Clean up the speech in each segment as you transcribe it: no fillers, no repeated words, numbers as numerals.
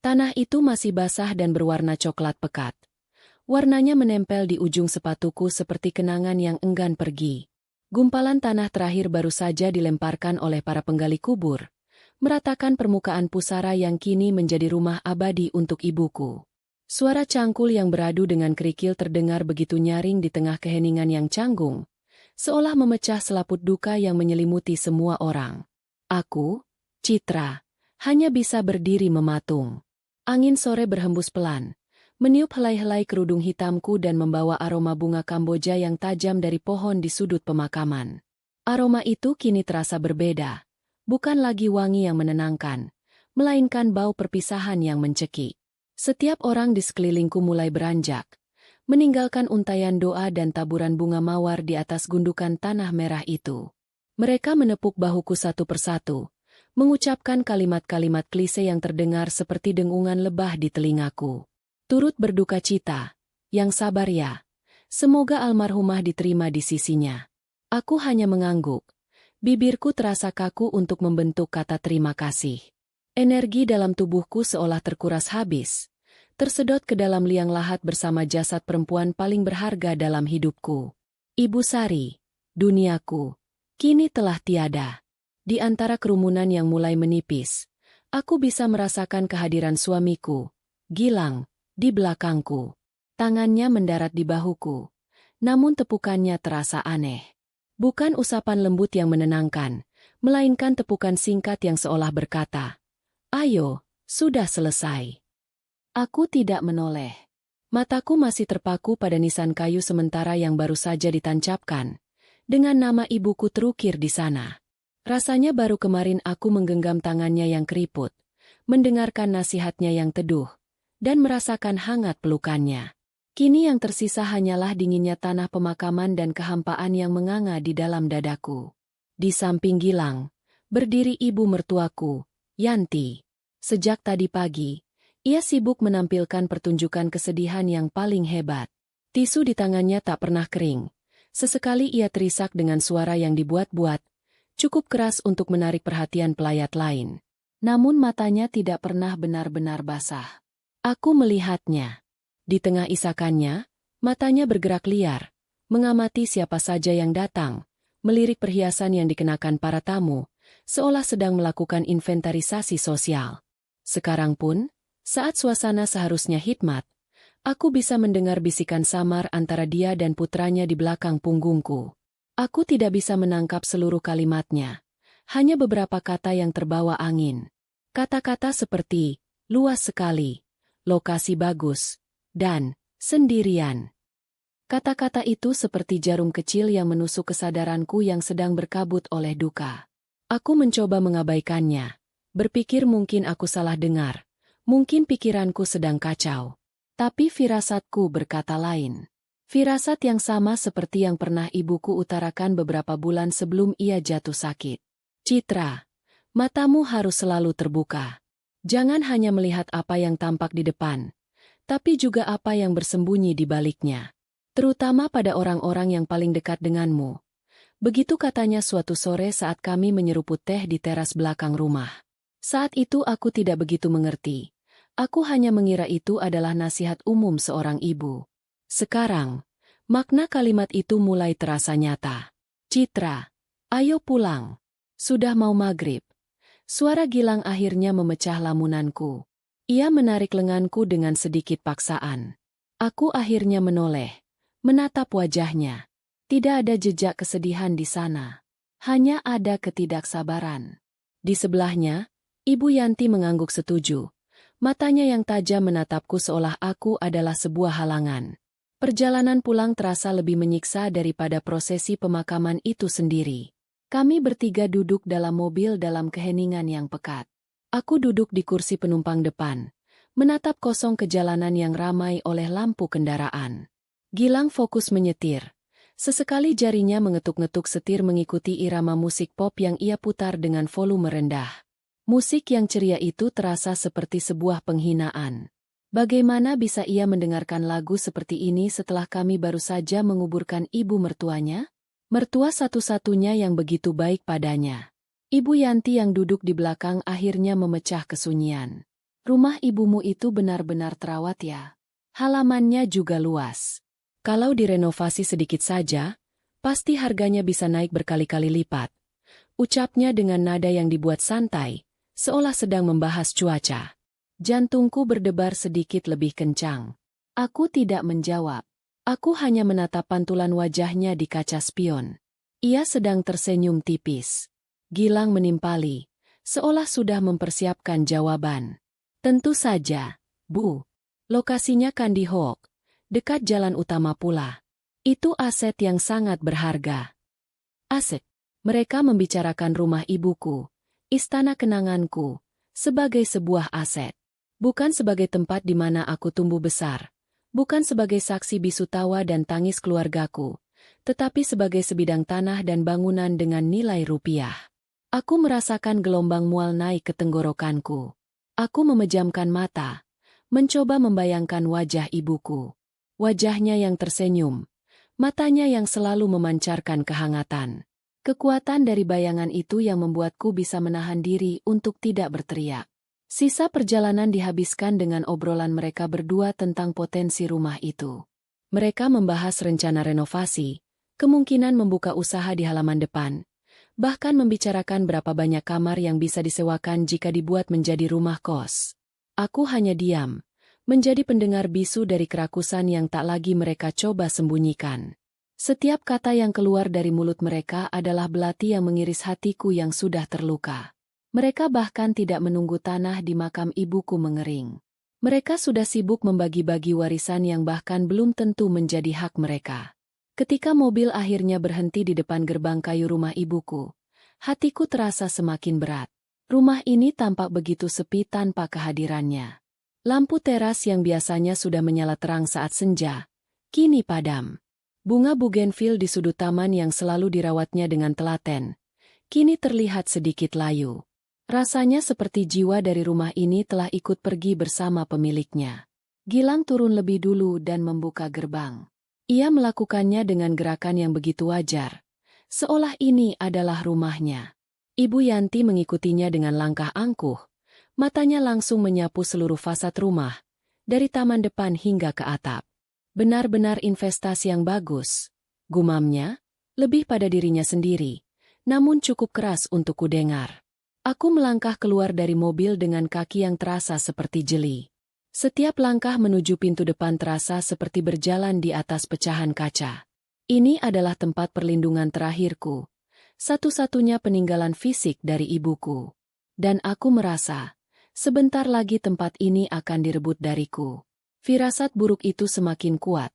Tanah itu masih basah dan berwarna coklat pekat. Warnanya menempel di ujung sepatuku seperti kenangan yang enggan pergi. Gumpalan tanah terakhir baru saja dilemparkan oleh para penggali kubur, meratakan permukaan pusara yang kini menjadi rumah abadi untuk ibuku. Suara cangkul yang beradu dengan kerikil terdengar begitu nyaring di tengah keheningan yang canggung, seolah memecah selaput duka yang menyelimuti semua orang. Aku, Citra, hanya bisa berdiri mematung. Angin sore berhembus pelan, meniup helai-helai kerudung hitamku dan membawa aroma bunga Kamboja yang tajam dari pohon di sudut pemakaman. Aroma itu kini terasa berbeda, bukan lagi wangi yang menenangkan, melainkan bau perpisahan yang mencekik. Setiap orang di sekelilingku mulai beranjak, meninggalkan untaian doa dan taburan bunga mawar di atas gundukan tanah merah itu. Mereka menepuk bahuku satu persatu, mengucapkan kalimat-kalimat klise yang terdengar seperti dengungan lebah di telingaku. Turut berduka cita, yang sabar ya. Semoga almarhumah diterima di sisinya. Aku hanya mengangguk. Bibirku terasa kaku untuk membentuk kata terima kasih. Energi dalam tubuhku seolah terkuras habis, tersedot ke dalam liang lahat bersama jasad perempuan paling berharga dalam hidupku. Ibu Sari, duniaku, kini telah tiada. Di antara kerumunan yang mulai menipis, aku bisa merasakan kehadiran suamiku, Gilang, di belakangku. Tangannya mendarat di bahuku, namun tepukannya terasa aneh. Bukan usapan lembut yang menenangkan, melainkan tepukan singkat yang seolah berkata, "Ayo, sudah selesai." Aku tidak menoleh. Mataku masih terpaku pada nisan kayu sementara yang baru saja ditancapkan, dengan nama ibuku terukir di sana. Rasanya baru kemarin aku menggenggam tangannya yang keriput, mendengarkan nasihatnya yang teduh, dan merasakan hangat pelukannya. Kini yang tersisa hanyalah dinginnya tanah pemakaman dan kehampaan yang menganga di dalam dadaku. Di samping Gilang, berdiri ibu mertuaku, Yanti. Sejak tadi pagi, ia sibuk menampilkan pertunjukan kesedihan yang paling hebat. Tisu di tangannya tak pernah kering. Sesekali ia terisak dengan suara yang dibuat-buat, cukup keras untuk menarik perhatian pelayat lain. Namun matanya tidak pernah benar-benar basah. Aku melihatnya. Di tengah isakannya, matanya bergerak liar, mengamati siapa saja yang datang, melirik perhiasan yang dikenakan para tamu, seolah sedang melakukan inventarisasi sosial. Sekarang pun, saat suasana seharusnya hikmat, aku bisa mendengar bisikan samar antara dia dan putranya di belakang punggungku. Aku tidak bisa menangkap seluruh kalimatnya, hanya beberapa kata yang terbawa angin. Kata-kata seperti, luas sekali, lokasi bagus, dan sendirian. Kata-kata itu seperti jarum kecil yang menusuk kesadaranku yang sedang berkabut oleh duka. Aku mencoba mengabaikannya, berpikir mungkin aku salah dengar, mungkin pikiranku sedang kacau. Tapi firasatku berkata lain. Firasat yang sama seperti yang pernah ibuku utarakan beberapa bulan sebelum ia jatuh sakit. Citra, matamu harus selalu terbuka. Jangan hanya melihat apa yang tampak di depan, tapi juga apa yang bersembunyi di baliknya. Terutama pada orang-orang yang paling dekat denganmu. Begitu katanya suatu sore saat kami menyeruput teh di teras belakang rumah. Saat itu aku tidak begitu mengerti. Aku hanya mengira itu adalah nasihat umum seorang ibu. Sekarang, makna kalimat itu mulai terasa nyata. Citra, ayo pulang. Sudah mau maghrib. Suara Gilang akhirnya memecah lamunanku. Ia menarik lenganku dengan sedikit paksaan. Aku akhirnya menoleh, menatap wajahnya. Tidak ada jejak kesedihan di sana. Hanya ada ketidaksabaran. Di sebelahnya, Ibu Yanti mengangguk setuju. Matanya yang tajam menatapku seolah aku adalah sebuah halangan. Perjalanan pulang terasa lebih menyiksa daripada prosesi pemakaman itu sendiri. Kami bertiga duduk dalam mobil dalam keheningan yang pekat. Aku duduk di kursi penumpang depan, menatap kosong ke jalanan yang ramai oleh lampu kendaraan. Gilang fokus menyetir. Sesekali jarinya mengetuk-ngetuk setir mengikuti irama musik pop yang ia putar dengan volume rendah. Musik yang ceria itu terasa seperti sebuah penghinaan. Bagaimana bisa ia mendengarkan lagu seperti ini setelah kami baru saja menguburkan ibu mertuanya? Mertua satu-satunya yang begitu baik padanya. Ibu Yanti yang duduk di belakang akhirnya memecah kesunyian. Rumah ibumu itu benar-benar terawat ya. Halamannya juga luas. Kalau direnovasi sedikit saja, pasti harganya bisa naik berkali-kali lipat. Ucapnya dengan nada yang dibuat santai, seolah sedang membahas cuaca. Jantungku berdebar sedikit lebih kencang. Aku tidak menjawab. Aku hanya menatap pantulan wajahnya di kaca spion. Ia sedang tersenyum tipis. Gilang menimpali, seolah sudah mempersiapkan jawaban. Tentu saja, Bu. Lokasinya kan di Hok, dekat jalan utama pula. Itu aset yang sangat berharga. Aset. Mereka membicarakan rumah ibuku, istana kenanganku, sebagai sebuah aset. Bukan sebagai tempat di mana aku tumbuh besar. Bukan sebagai saksi bisu tawa dan tangis keluargaku, tetapi sebagai sebidang tanah dan bangunan dengan nilai rupiah. Aku merasakan gelombang mual naik ke tenggorokanku. Aku memejamkan mata, mencoba membayangkan wajah ibuku. Wajahnya yang tersenyum, matanya yang selalu memancarkan kehangatan. Kekuatan dari bayangan itu yang membuatku bisa menahan diri untuk tidak berteriak. Sisa perjalanan dihabiskan dengan obrolan mereka berdua tentang potensi rumah itu. Mereka membahas rencana renovasi, kemungkinan membuka usaha di halaman depan, bahkan membicarakan berapa banyak kamar yang bisa disewakan jika dibuat menjadi rumah kos. Aku hanya diam, menjadi pendengar bisu dari kerakusan yang tak lagi mereka coba sembunyikan. Setiap kata yang keluar dari mulut mereka adalah belati yang mengiris hatiku yang sudah terluka. Mereka bahkan tidak menunggu tanah di makam ibuku mengering. Mereka sudah sibuk membagi-bagi warisan yang bahkan belum tentu menjadi hak mereka. Ketika mobil akhirnya berhenti di depan gerbang kayu rumah ibuku, hatiku terasa semakin berat. Rumah ini tampak begitu sepi tanpa kehadirannya. Lampu teras yang biasanya sudah menyala terang saat senja, kini padam. Bunga bugenvil di sudut taman yang selalu dirawatnya dengan telaten, kini terlihat sedikit layu. Rasanya seperti jiwa dari rumah ini telah ikut pergi bersama pemiliknya. Gilang turun lebih dulu dan membuka gerbang. Ia melakukannya dengan gerakan yang begitu wajar, seolah ini adalah rumahnya. Ibu Yanti mengikutinya dengan langkah angkuh, matanya langsung menyapu seluruh fasad rumah, dari taman depan hingga ke atap. Benar-benar investasi yang bagus, gumamnya, lebih pada dirinya sendiri, namun cukup keras untuk kudengar. Aku melangkah keluar dari mobil dengan kaki yang terasa seperti jeli. Setiap langkah menuju pintu depan terasa seperti berjalan di atas pecahan kaca. Ini adalah tempat perlindungan terakhirku, satu-satunya peninggalan fisik dari ibuku. Dan aku merasa, sebentar lagi tempat ini akan direbut dariku. Firasat buruk itu semakin kuat,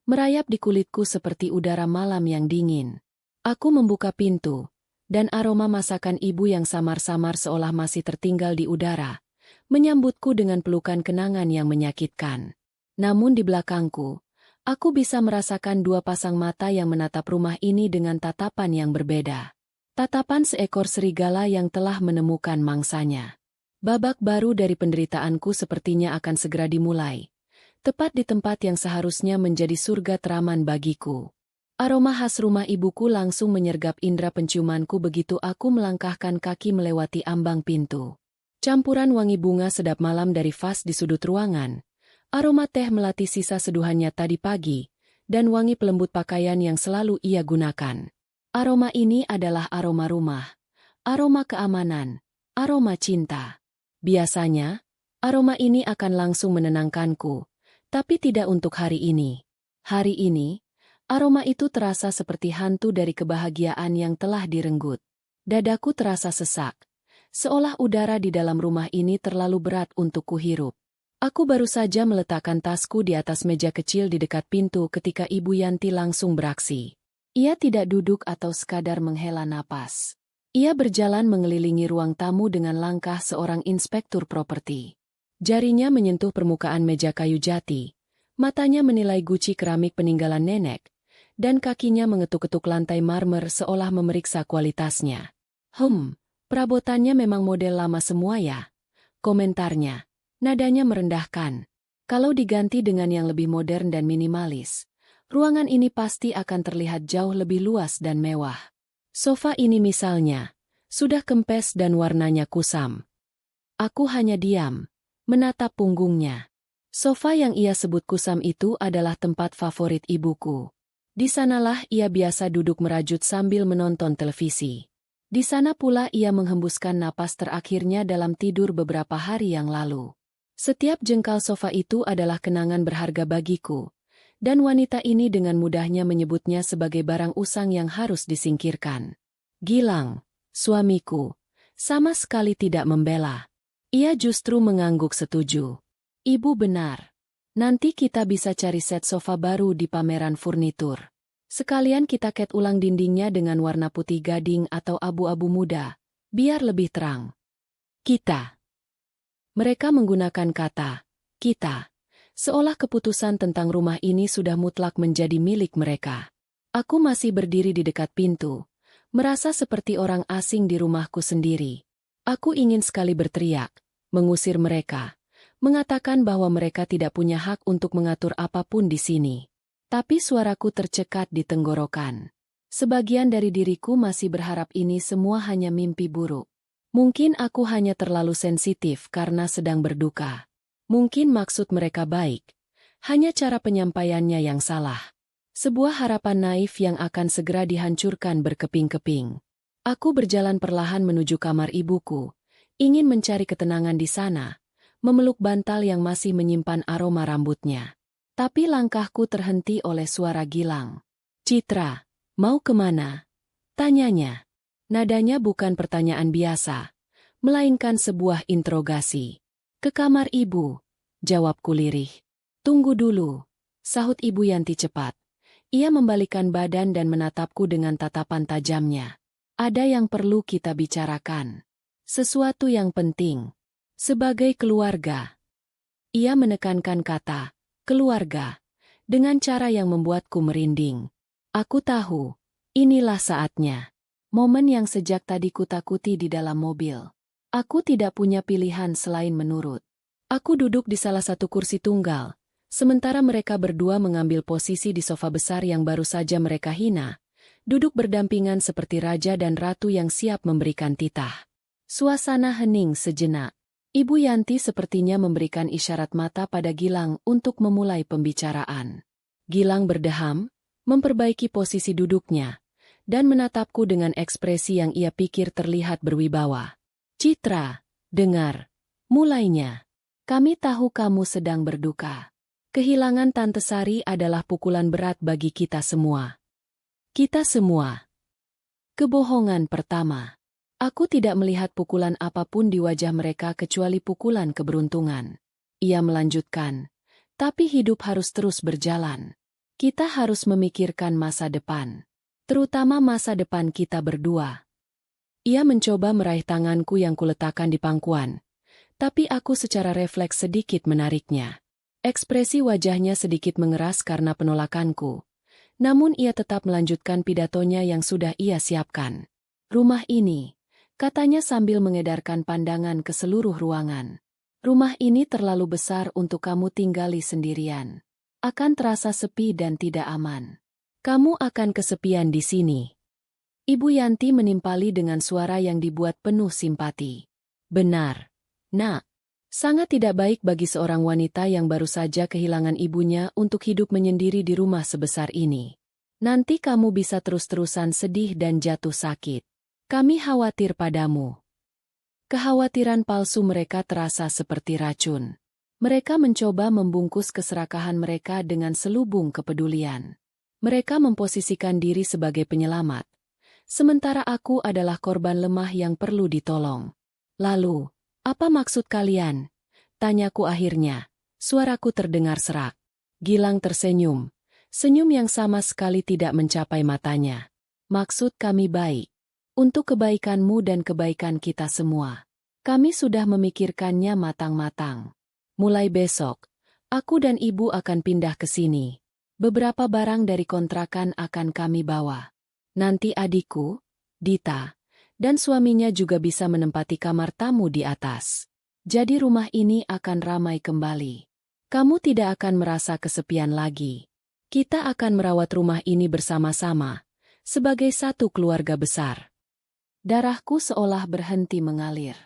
merayap di kulitku seperti udara malam yang dingin. Aku membuka pintu, dan aroma masakan ibu yang samar-samar seolah masih tertinggal di udara, menyambutku dengan pelukan kenangan yang menyakitkan. Namun di belakangku, aku bisa merasakan dua pasang mata yang menatap rumah ini dengan tatapan yang berbeda. Tatapan seekor serigala yang telah menemukan mangsanya. Babak baru dari penderitaanku sepertinya akan segera dimulai. Tepat di tempat yang seharusnya menjadi surga teraman bagiku. Aroma khas rumah ibuku langsung menyergap indera penciumanku begitu aku melangkahkan kaki melewati ambang pintu. Campuran wangi bunga sedap malam dari vas di sudut ruangan, aroma teh melati sisa seduhannya tadi pagi, dan wangi pelembut pakaian yang selalu ia gunakan. Aroma ini adalah aroma rumah, aroma keamanan, aroma cinta. Biasanya, aroma ini akan langsung menenangkanku. Tapi tidak untuk hari ini. Hari ini, aroma itu terasa seperti hantu dari kebahagiaan yang telah direnggut. Dadaku terasa sesak, seolah udara di dalam rumah ini terlalu berat untuk kuhirup. Aku baru saja meletakkan tasku di atas meja kecil di dekat pintu ketika Ibu Yanti langsung beraksi. Ia tidak duduk atau sekadar menghela napas. Ia berjalan mengelilingi ruang tamu dengan langkah seorang inspektur properti. Jarinya menyentuh permukaan meja kayu jati, matanya menilai guci keramik peninggalan nenek, dan kakinya mengetuk-ketuk lantai marmer seolah memeriksa kualitasnya. Perabotannya memang model lama semua ya? Komentarnya, nadanya merendahkan. Kalau diganti dengan yang lebih modern dan minimalis, ruangan ini pasti akan terlihat jauh lebih luas dan mewah. Sofa ini misalnya, sudah kempes dan warnanya kusam. Aku hanya diam, menatap punggungnya. Sofa yang ia sebut kusam itu adalah tempat favorit ibuku. Di sanalah ia biasa duduk merajut sambil menonton televisi. Di sana pula ia menghembuskan napas terakhirnya dalam tidur beberapa hari yang lalu. Setiap jengkal sofa itu adalah kenangan berharga bagiku, dan wanita ini dengan mudahnya menyebutnya sebagai barang usang yang harus disingkirkan. Gilang, suamiku, sama sekali tidak membela. Ia justru mengangguk setuju. Ibu benar. Nanti kita bisa cari set sofa baru di pameran furnitur. Sekalian kita cat ulang dindingnya dengan warna putih gading atau abu-abu muda, biar lebih terang. Kita. Mereka menggunakan kata kita, seolah keputusan tentang rumah ini sudah mutlak menjadi milik mereka. Aku masih berdiri di dekat pintu, merasa seperti orang asing di rumahku sendiri. Aku ingin sekali berteriak, mengusir mereka, mengatakan bahwa mereka tidak punya hak untuk mengatur apapun di sini. Tapi suaraku tercekat di tenggorokan. Sebagian dari diriku masih berharap ini semua hanya mimpi buruk. Mungkin aku hanya terlalu sensitif karena sedang berduka. Mungkin maksud mereka baik, hanya cara penyampaiannya yang salah. Sebuah harapan naif yang akan segera dihancurkan berkeping-keping. Aku berjalan perlahan menuju kamar ibuku, ingin mencari ketenangan di sana, memeluk bantal yang masih menyimpan aroma rambutnya. Tapi langkahku terhenti oleh suara Gilang. Citra, mau kemana? Tanyanya. Nadanya bukan pertanyaan biasa, melainkan sebuah interogasi. Ke kamar ibu, jawabku lirih. Tunggu dulu, sahut Ibu Yanti cepat. Ia membalikan badan dan menatapku dengan tatapan tajamnya. Ada yang perlu kita bicarakan. Sesuatu yang penting. Sebagai keluarga. Ia menekankan kata, keluarga, dengan cara yang membuatku merinding. Aku tahu, inilah saatnya. Momen yang sejak tadi kutakuti di dalam mobil. Aku tidak punya pilihan selain menurut. Aku duduk di salah satu kursi tunggal, sementara mereka berdua mengambil posisi di sofa besar yang baru saja mereka hina, duduk berdampingan seperti raja dan ratu yang siap memberikan titah. Suasana hening sejenak. Ibu Yanti sepertinya memberikan isyarat mata pada Gilang untuk memulai pembicaraan. Gilang berdeham, memperbaiki posisi duduknya, dan menatapku dengan ekspresi yang ia pikir terlihat berwibawa. Citra, dengar. Mulainya. Kami tahu kamu sedang berduka. Kehilangan Tante Sari adalah pukulan berat bagi kita semua. Kita semua. Kebohongan pertama. Aku tidak melihat pukulan apapun di wajah mereka kecuali pukulan keberuntungan. Ia melanjutkan, tapi hidup harus terus berjalan. Kita harus memikirkan masa depan. Terutama masa depan kita berdua. Ia mencoba meraih tanganku yang kuletakkan di pangkuan, tapi aku secara refleks sedikit menariknya. Ekspresi wajahnya sedikit mengeras karena penolakanku, namun ia tetap melanjutkan pidatonya yang sudah ia siapkan. Rumah ini, katanya sambil mengedarkan pandangan ke seluruh ruangan. Rumah ini terlalu besar untuk kamu tinggali sendirian. Akan terasa sepi dan tidak aman. Kamu akan kesepian di sini. Ibu Yanti menimpali dengan suara yang dibuat penuh simpati. Benar, Nak. Sangat tidak baik bagi seorang wanita yang baru saja kehilangan ibunya untuk hidup menyendiri di rumah sebesar ini. Nanti kamu bisa terus-terusan sedih dan jatuh sakit. Kami khawatir padamu. Kekhawatiran palsu mereka terasa seperti racun. Mereka mencoba membungkus keserakahan mereka dengan selubung kepedulian. Mereka memposisikan diri sebagai penyelamat, sementara aku adalah korban lemah yang perlu ditolong. Lalu, apa maksud kalian? Tanyaku akhirnya. Suaraku terdengar serak. Gilang tersenyum, senyum yang sama sekali tidak mencapai matanya. Maksud kami baik. Untuk kebaikanmu dan kebaikan kita semua. Kami sudah memikirkannya matang-matang. Mulai besok, aku dan ibu akan pindah ke sini. Beberapa barang dari kontrakan akan kami bawa. Nanti adikku, Dita, dan suaminya juga bisa menempati kamar tamu di atas. Jadi rumah ini akan ramai kembali. Kamu tidak akan merasa kesepian lagi. Kita akan merawat rumah ini bersama-sama, sebagai satu keluarga besar. Darahku seolah berhenti mengalir.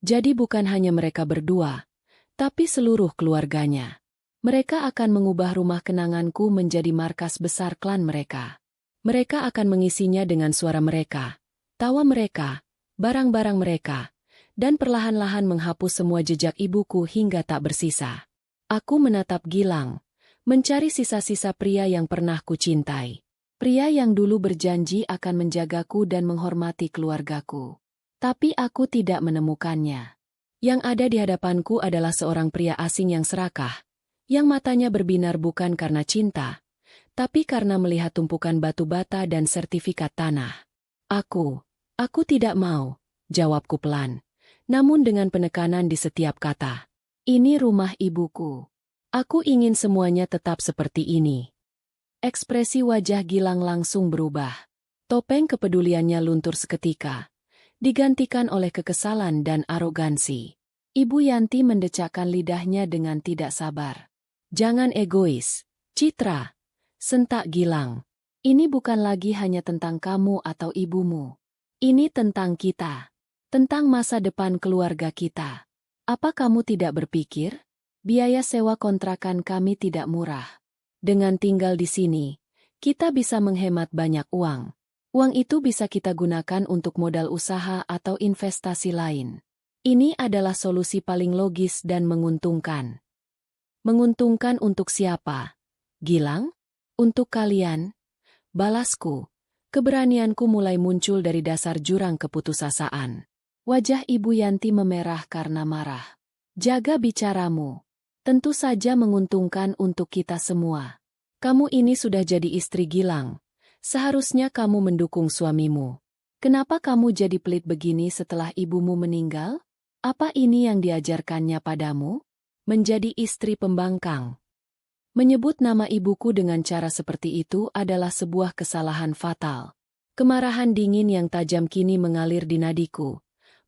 Jadi bukan hanya mereka berdua, tapi seluruh keluarganya. Mereka akan mengubah rumah kenanganku menjadi markas besar klan mereka. Mereka akan mengisinya dengan suara mereka, tawa mereka, barang-barang mereka, dan perlahan-lahan menghapus semua jejak ibuku hingga tak bersisa. Aku menatap Gilang, mencari sisa-sisa pria yang pernah kucintai. Pria yang dulu berjanji akan menjagaku dan menghormati keluargaku. Tapi aku tidak menemukannya. Yang ada di hadapanku adalah seorang pria asing yang serakah, yang matanya berbinar bukan karena cinta, tapi karena melihat tumpukan batu bata dan sertifikat tanah. Aku tidak mau, jawabku pelan, namun dengan penekanan di setiap kata. Ini rumah ibuku. Aku ingin semuanya tetap seperti ini. Ekspresi wajah Gilang langsung berubah. Topeng kepeduliannya luntur seketika, digantikan oleh kekesalan dan arogansi. Ibu Yanti mendecakkan lidahnya dengan tidak sabar. Jangan egois, Citra, sentak Gilang. Ini bukan lagi hanya tentang kamu atau ibumu. Ini tentang kita. Tentang masa depan keluarga kita. Apa kamu tidak berpikir? Biaya sewa kontrakan kami tidak murah. Dengan tinggal di sini, kita bisa menghemat banyak uang. Uang itu bisa kita gunakan untuk modal usaha atau investasi lain. Ini adalah solusi paling logis dan menguntungkan. Menguntungkan untuk siapa? Gilang? Untuk kalian? Balasku. Keberanianku mulai muncul dari dasar jurang keputusasaan. Wajah Ibu Yanti memerah karena marah. Jaga bicaramu. Tentu saja menguntungkan untuk kita semua. Kamu ini sudah jadi istri Gilang. Seharusnya kamu mendukung suamimu. Kenapa kamu jadi pelit begini setelah ibumu meninggal? Apa ini yang diajarkannya padamu? Menjadi istri pembangkang. Menyebut nama ibuku dengan cara seperti itu adalah sebuah kesalahan fatal. Kemarahan dingin yang tajam kini mengalir di nadiku,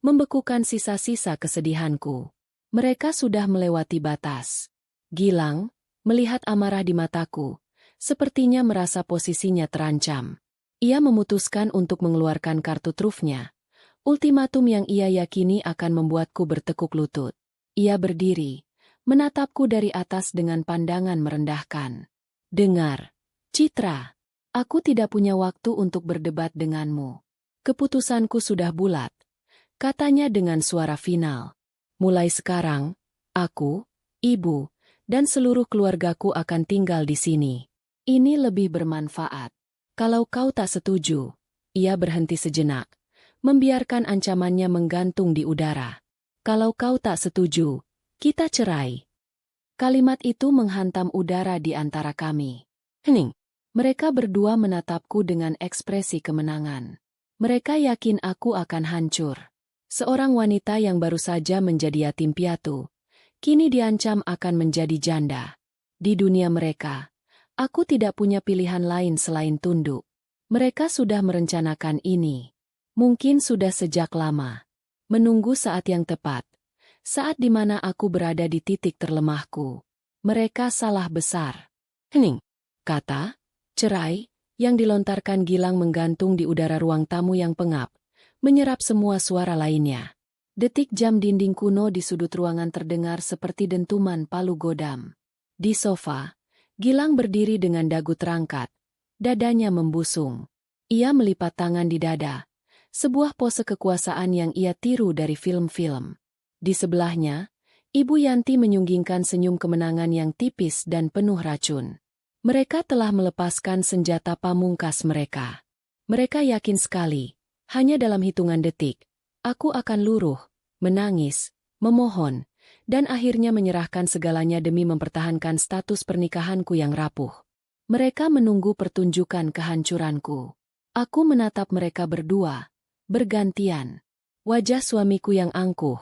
membekukan sisa-sisa kesedihanku. Mereka sudah melewati batas. Gilang, melihat amarah di mataku, sepertinya merasa posisinya terancam. Ia memutuskan untuk mengeluarkan kartu trufnya. Ultimatum yang ia yakini akan membuatku bertekuk lutut. Ia berdiri, menatapku dari atas dengan pandangan merendahkan. Dengar, Citra, aku tidak punya waktu untuk berdebat denganmu. Keputusanku sudah bulat. Katanya dengan suara final. Mulai sekarang, aku, ibu, dan seluruh keluargaku akan tinggal di sini. Ini lebih bermanfaat. Kalau kau tak setuju, ia berhenti sejenak, membiarkan ancamannya menggantung di udara. Kalau kau tak setuju, kita cerai. Kalimat itu menghantam udara di antara kami. Hening. Mereka berdua menatapku dengan ekspresi kemenangan. Mereka yakin aku akan hancur. Seorang wanita yang baru saja menjadi yatim piatu, kini diancam akan menjadi janda. Di dunia mereka, aku tidak punya pilihan lain selain tunduk. Mereka sudah merencanakan ini. Mungkin sudah sejak lama. Menunggu saat yang tepat. Saat di mana aku berada di titik terlemahku. Mereka salah besar. Hening. Kata, cerai, yang dilontarkan Gilang menggantung di udara ruang tamu yang pengap, menyerap semua suara lainnya. Detik jam dinding kuno di sudut ruangan terdengar seperti dentuman palu godam. Di sofa, Gilang berdiri dengan dagu terangkat. Dadanya membusung. Ia melipat tangan di dada. Sebuah pose kekuasaan yang ia tiru dari film-film. Di sebelahnya, Ibu Yanti menyunggingkan senyum kemenangan yang tipis dan penuh racun. Mereka telah melepaskan senjata pamungkas mereka. Mereka yakin sekali. Hanya dalam hitungan detik, aku akan luruh, menangis, memohon, dan akhirnya menyerahkan segalanya demi mempertahankan status pernikahanku yang rapuh. Mereka menunggu pertunjukan kehancuranku. Aku menatap mereka berdua, bergantian. Wajah suamiku yang angkuh,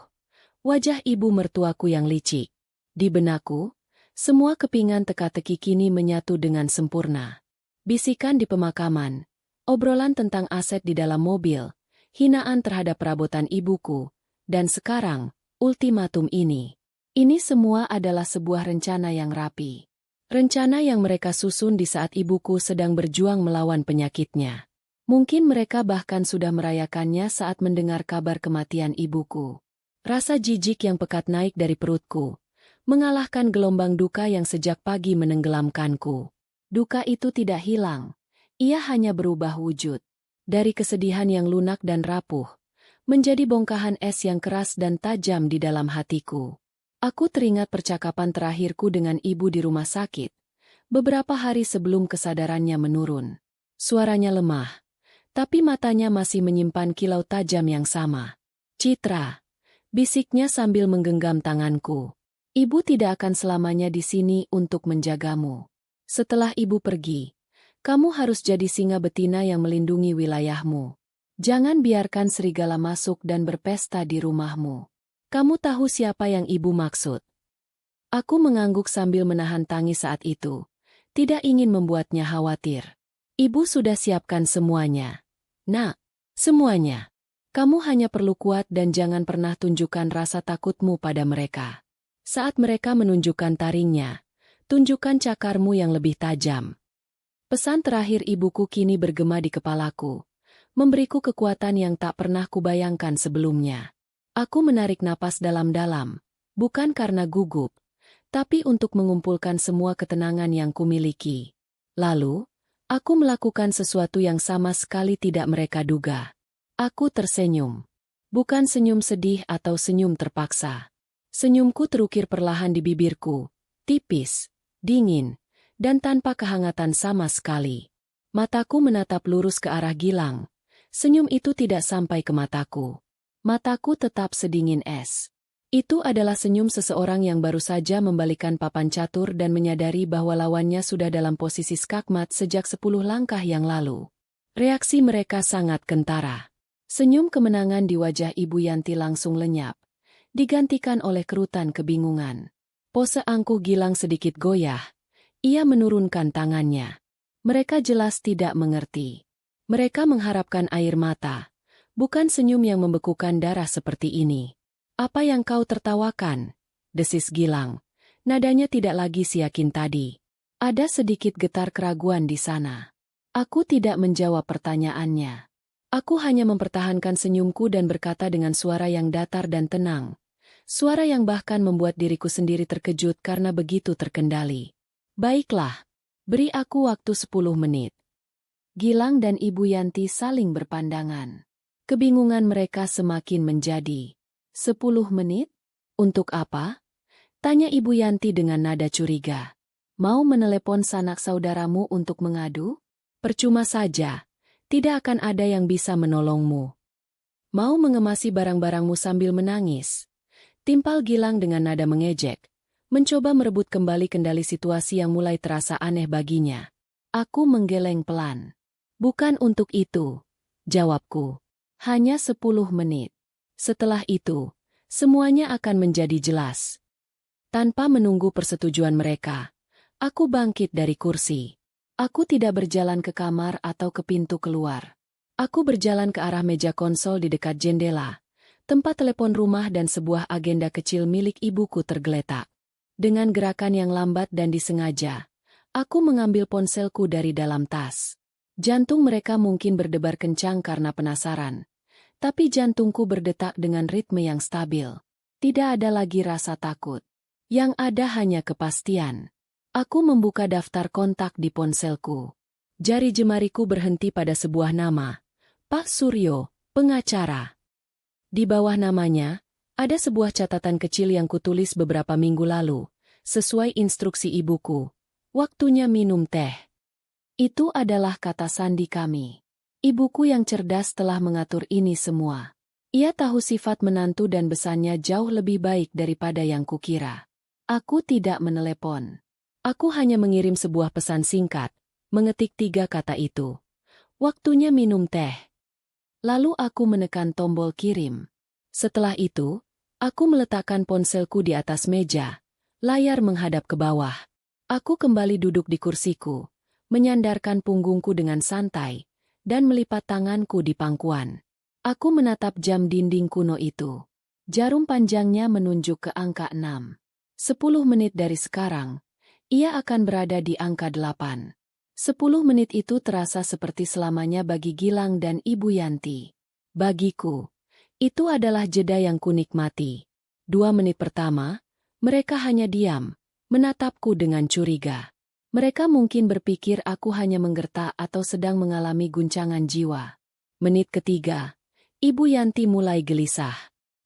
wajah ibu mertuaku yang licik. Di benakku, semua kepingan teka-teki kini menyatu dengan sempurna. Bisikan di pemakaman. Obrolan tentang aset di dalam mobil, hinaan terhadap perabotan ibuku, dan sekarang, ultimatum ini. Ini semua adalah sebuah rencana yang rapi. Rencana yang mereka susun di saat ibuku sedang berjuang melawan penyakitnya. Mungkin mereka bahkan sudah merayakannya saat mendengar kabar kematian ibuku. Rasa jijik yang pekat naik dari perutku, mengalahkan gelombang duka yang sejak pagi menenggelamkanku. Duka itu tidak hilang, ia hanya berubah wujud. Dari kesedihan yang lunak dan rapuh, menjadi bongkahan es yang keras dan tajam di dalam hatiku. Aku teringat percakapan terakhirku dengan ibu di rumah sakit, beberapa hari sebelum kesadarannya menurun. Suaranya lemah, tapi matanya masih menyimpan kilau tajam yang sama. Citra, bisiknya sambil menggenggam tanganku. Ibu tidak akan selamanya di sini untuk menjagamu. Setelah ibu pergi, kamu harus jadi singa betina yang melindungi wilayahmu. Jangan biarkan serigala masuk dan berpesta di rumahmu. Kamu tahu siapa yang ibu maksud. Aku mengangguk sambil menahan tangis saat itu. Tidak ingin membuatnya khawatir. Ibu sudah siapkan semuanya. Nak, semuanya. Kamu hanya perlu kuat dan jangan pernah tunjukkan rasa takutmu pada mereka. Saat mereka menunjukkan taringnya, tunjukkan cakarmu yang lebih tajam. Pesan terakhir ibuku kini bergema di kepalaku, memberiku kekuatan yang tak pernah kubayangkan sebelumnya. Aku menarik napas dalam-dalam, bukan karena gugup, tapi untuk mengumpulkan semua ketenangan yang kumiliki. Lalu, aku melakukan sesuatu yang sama sekali tidak mereka duga. Aku tersenyum. Bukan senyum sedih atau senyum terpaksa. Senyumku terukir perlahan di bibirku, tipis, dingin, dan tanpa kehangatan sama sekali. Mataku menatap lurus ke arah Gilang. Senyum itu tidak sampai ke mataku. Mataku tetap sedingin es. Itu adalah senyum seseorang yang baru saja membalikan papan catur dan menyadari bahwa lawannya sudah dalam posisi skakmat sejak 10 langkah yang lalu. Reaksi mereka sangat kentara. Senyum kemenangan di wajah Ibu Yanti langsung lenyap, digantikan oleh kerutan kebingungan. Pose angkuh Gilang sedikit goyah. Ia menurunkan tangannya. Mereka jelas tidak mengerti. Mereka mengharapkan air mata. Bukan senyum yang membekukan darah seperti ini. Apa yang kau tertawakan? Desis Gilang. Nadanya tidak lagi seyakin tadi. Ada sedikit getar keraguan di sana. Aku tidak menjawab pertanyaannya. Aku hanya mempertahankan senyumku dan berkata dengan suara yang datar dan tenang. Suara yang bahkan membuat diriku sendiri terkejut karena begitu terkendali. Baiklah, beri aku waktu 10 menit. Gilang dan Ibu Yanti saling berpandangan. Kebingungan mereka semakin menjadi. 10 menit? Untuk apa? Tanya Ibu Yanti dengan nada curiga. Mau menelepon sanak saudaramu untuk mengadu? Percuma saja. Tidak akan ada yang bisa menolongmu. Mau mengemasi barang-barangmu sambil menangis? Timpal Gilang dengan nada mengejek. Mencoba merebut kembali kendali situasi yang mulai terasa aneh baginya. Aku menggeleng pelan. Bukan untuk itu. Jawabku. Hanya 10 menit. Setelah itu, semuanya akan menjadi jelas. Tanpa menunggu persetujuan mereka, aku bangkit dari kursi. Aku tidak berjalan ke kamar atau ke pintu keluar. Aku berjalan ke arah meja konsol di dekat jendela, tempat telepon rumah dan sebuah agenda kecil milik ibuku tergeletak. Dengan gerakan yang lambat dan disengaja, aku mengambil ponselku dari dalam tas. Jantung mereka mungkin berdebar kencang karena penasaran. Tapi jantungku berdetak dengan ritme yang stabil. Tidak ada lagi rasa takut. Yang ada hanya kepastian. Aku membuka daftar kontak di ponselku. Jari jemariku berhenti pada sebuah nama. Pak Suryo, pengacara. Di bawah namanya, ada sebuah catatan kecil yang kutulis beberapa minggu lalu. Sesuai instruksi ibuku. Waktunya minum teh. Itu adalah kata sandi kami. Ibuku yang cerdas telah mengatur ini semua. Ia tahu sifat menantu dan besannya jauh lebih baik daripada yang kukira. Aku tidak menelepon. Aku hanya mengirim sebuah pesan singkat, mengetik 3 kata itu. Waktunya minum teh. Lalu aku menekan tombol kirim. Setelah itu, aku meletakkan ponselku di atas meja, layar menghadap ke bawah. Aku kembali duduk di kursiku, menyandarkan punggungku dengan santai, dan melipat tanganku di pangkuan. Aku menatap jam dinding kuno itu. Jarum panjangnya menunjuk ke angka 6. 10 menit dari sekarang, ia akan berada di angka 8. 10 menit itu terasa seperti selamanya bagi Gilang dan Ibu Yanti. Bagiku, itu adalah jeda yang kunikmati. 2 menit pertama, Mereka hanya diam, menatapku dengan curiga. Mereka mungkin berpikir aku hanya menggertak atau sedang mengalami guncangan jiwa. Menit ketiga, Ibu Yanti mulai gelisah.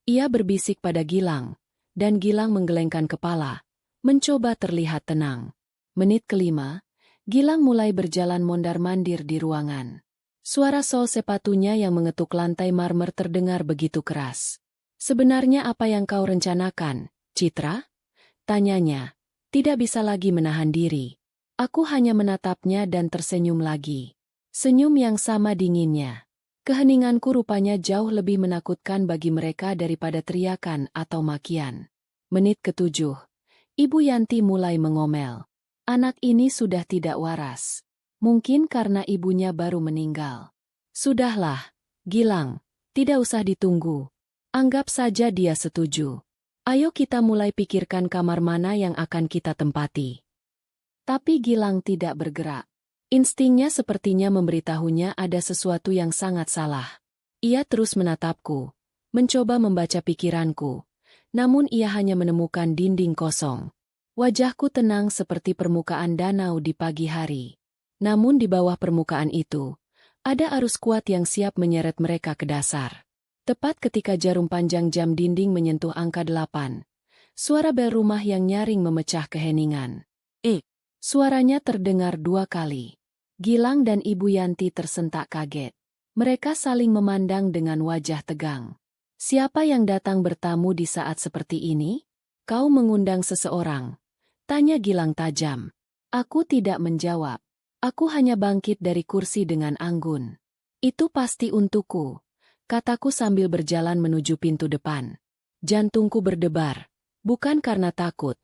Ia berbisik pada Gilang, dan Gilang menggelengkan kepala, mencoba terlihat tenang. Menit kelima, Gilang mulai berjalan mondar-mandir di ruangan. Suara sol sepatunya yang mengetuk lantai marmer terdengar begitu keras. "Sebenarnya apa yang kau rencanakan, Citra?" tanyanya. Tidak bisa lagi menahan diri. Aku hanya menatapnya dan tersenyum lagi. Senyum yang sama dinginnya. Keheninganku rupanya jauh lebih menakutkan bagi mereka daripada teriakan atau makian. Menit ketujuh, Ibu Yanti mulai mengomel. Anak ini sudah tidak waras. Mungkin karena ibunya baru meninggal. Sudahlah, Gilang, tidak usah ditunggu. Anggap saja dia setuju. Ayo kita mulai pikirkan kamar mana yang akan kita tempati. Tapi Gilang tidak bergerak. Instingnya sepertinya memberitahunya ada sesuatu yang sangat salah. Ia terus menatapku, mencoba membaca pikiranku. Namun ia hanya menemukan dinding kosong. Wajahku tenang seperti permukaan danau di pagi hari. Namun di bawah permukaan itu, ada arus kuat yang siap menyeret mereka ke dasar. Tepat ketika jarum panjang jam dinding menyentuh angka 8, suara bel rumah yang nyaring memecah keheningan. Suaranya terdengar 2 kali. Gilang dan Ibu Yanti tersentak kaget. Mereka saling memandang dengan wajah tegang. Siapa yang datang bertamu di saat seperti ini? Kau mengundang seseorang? Tanya Gilang tajam. Aku tidak menjawab. Aku hanya bangkit dari kursi dengan anggun. Itu pasti untukku, kataku sambil berjalan menuju pintu depan. Jantungku berdebar, bukan karena takut,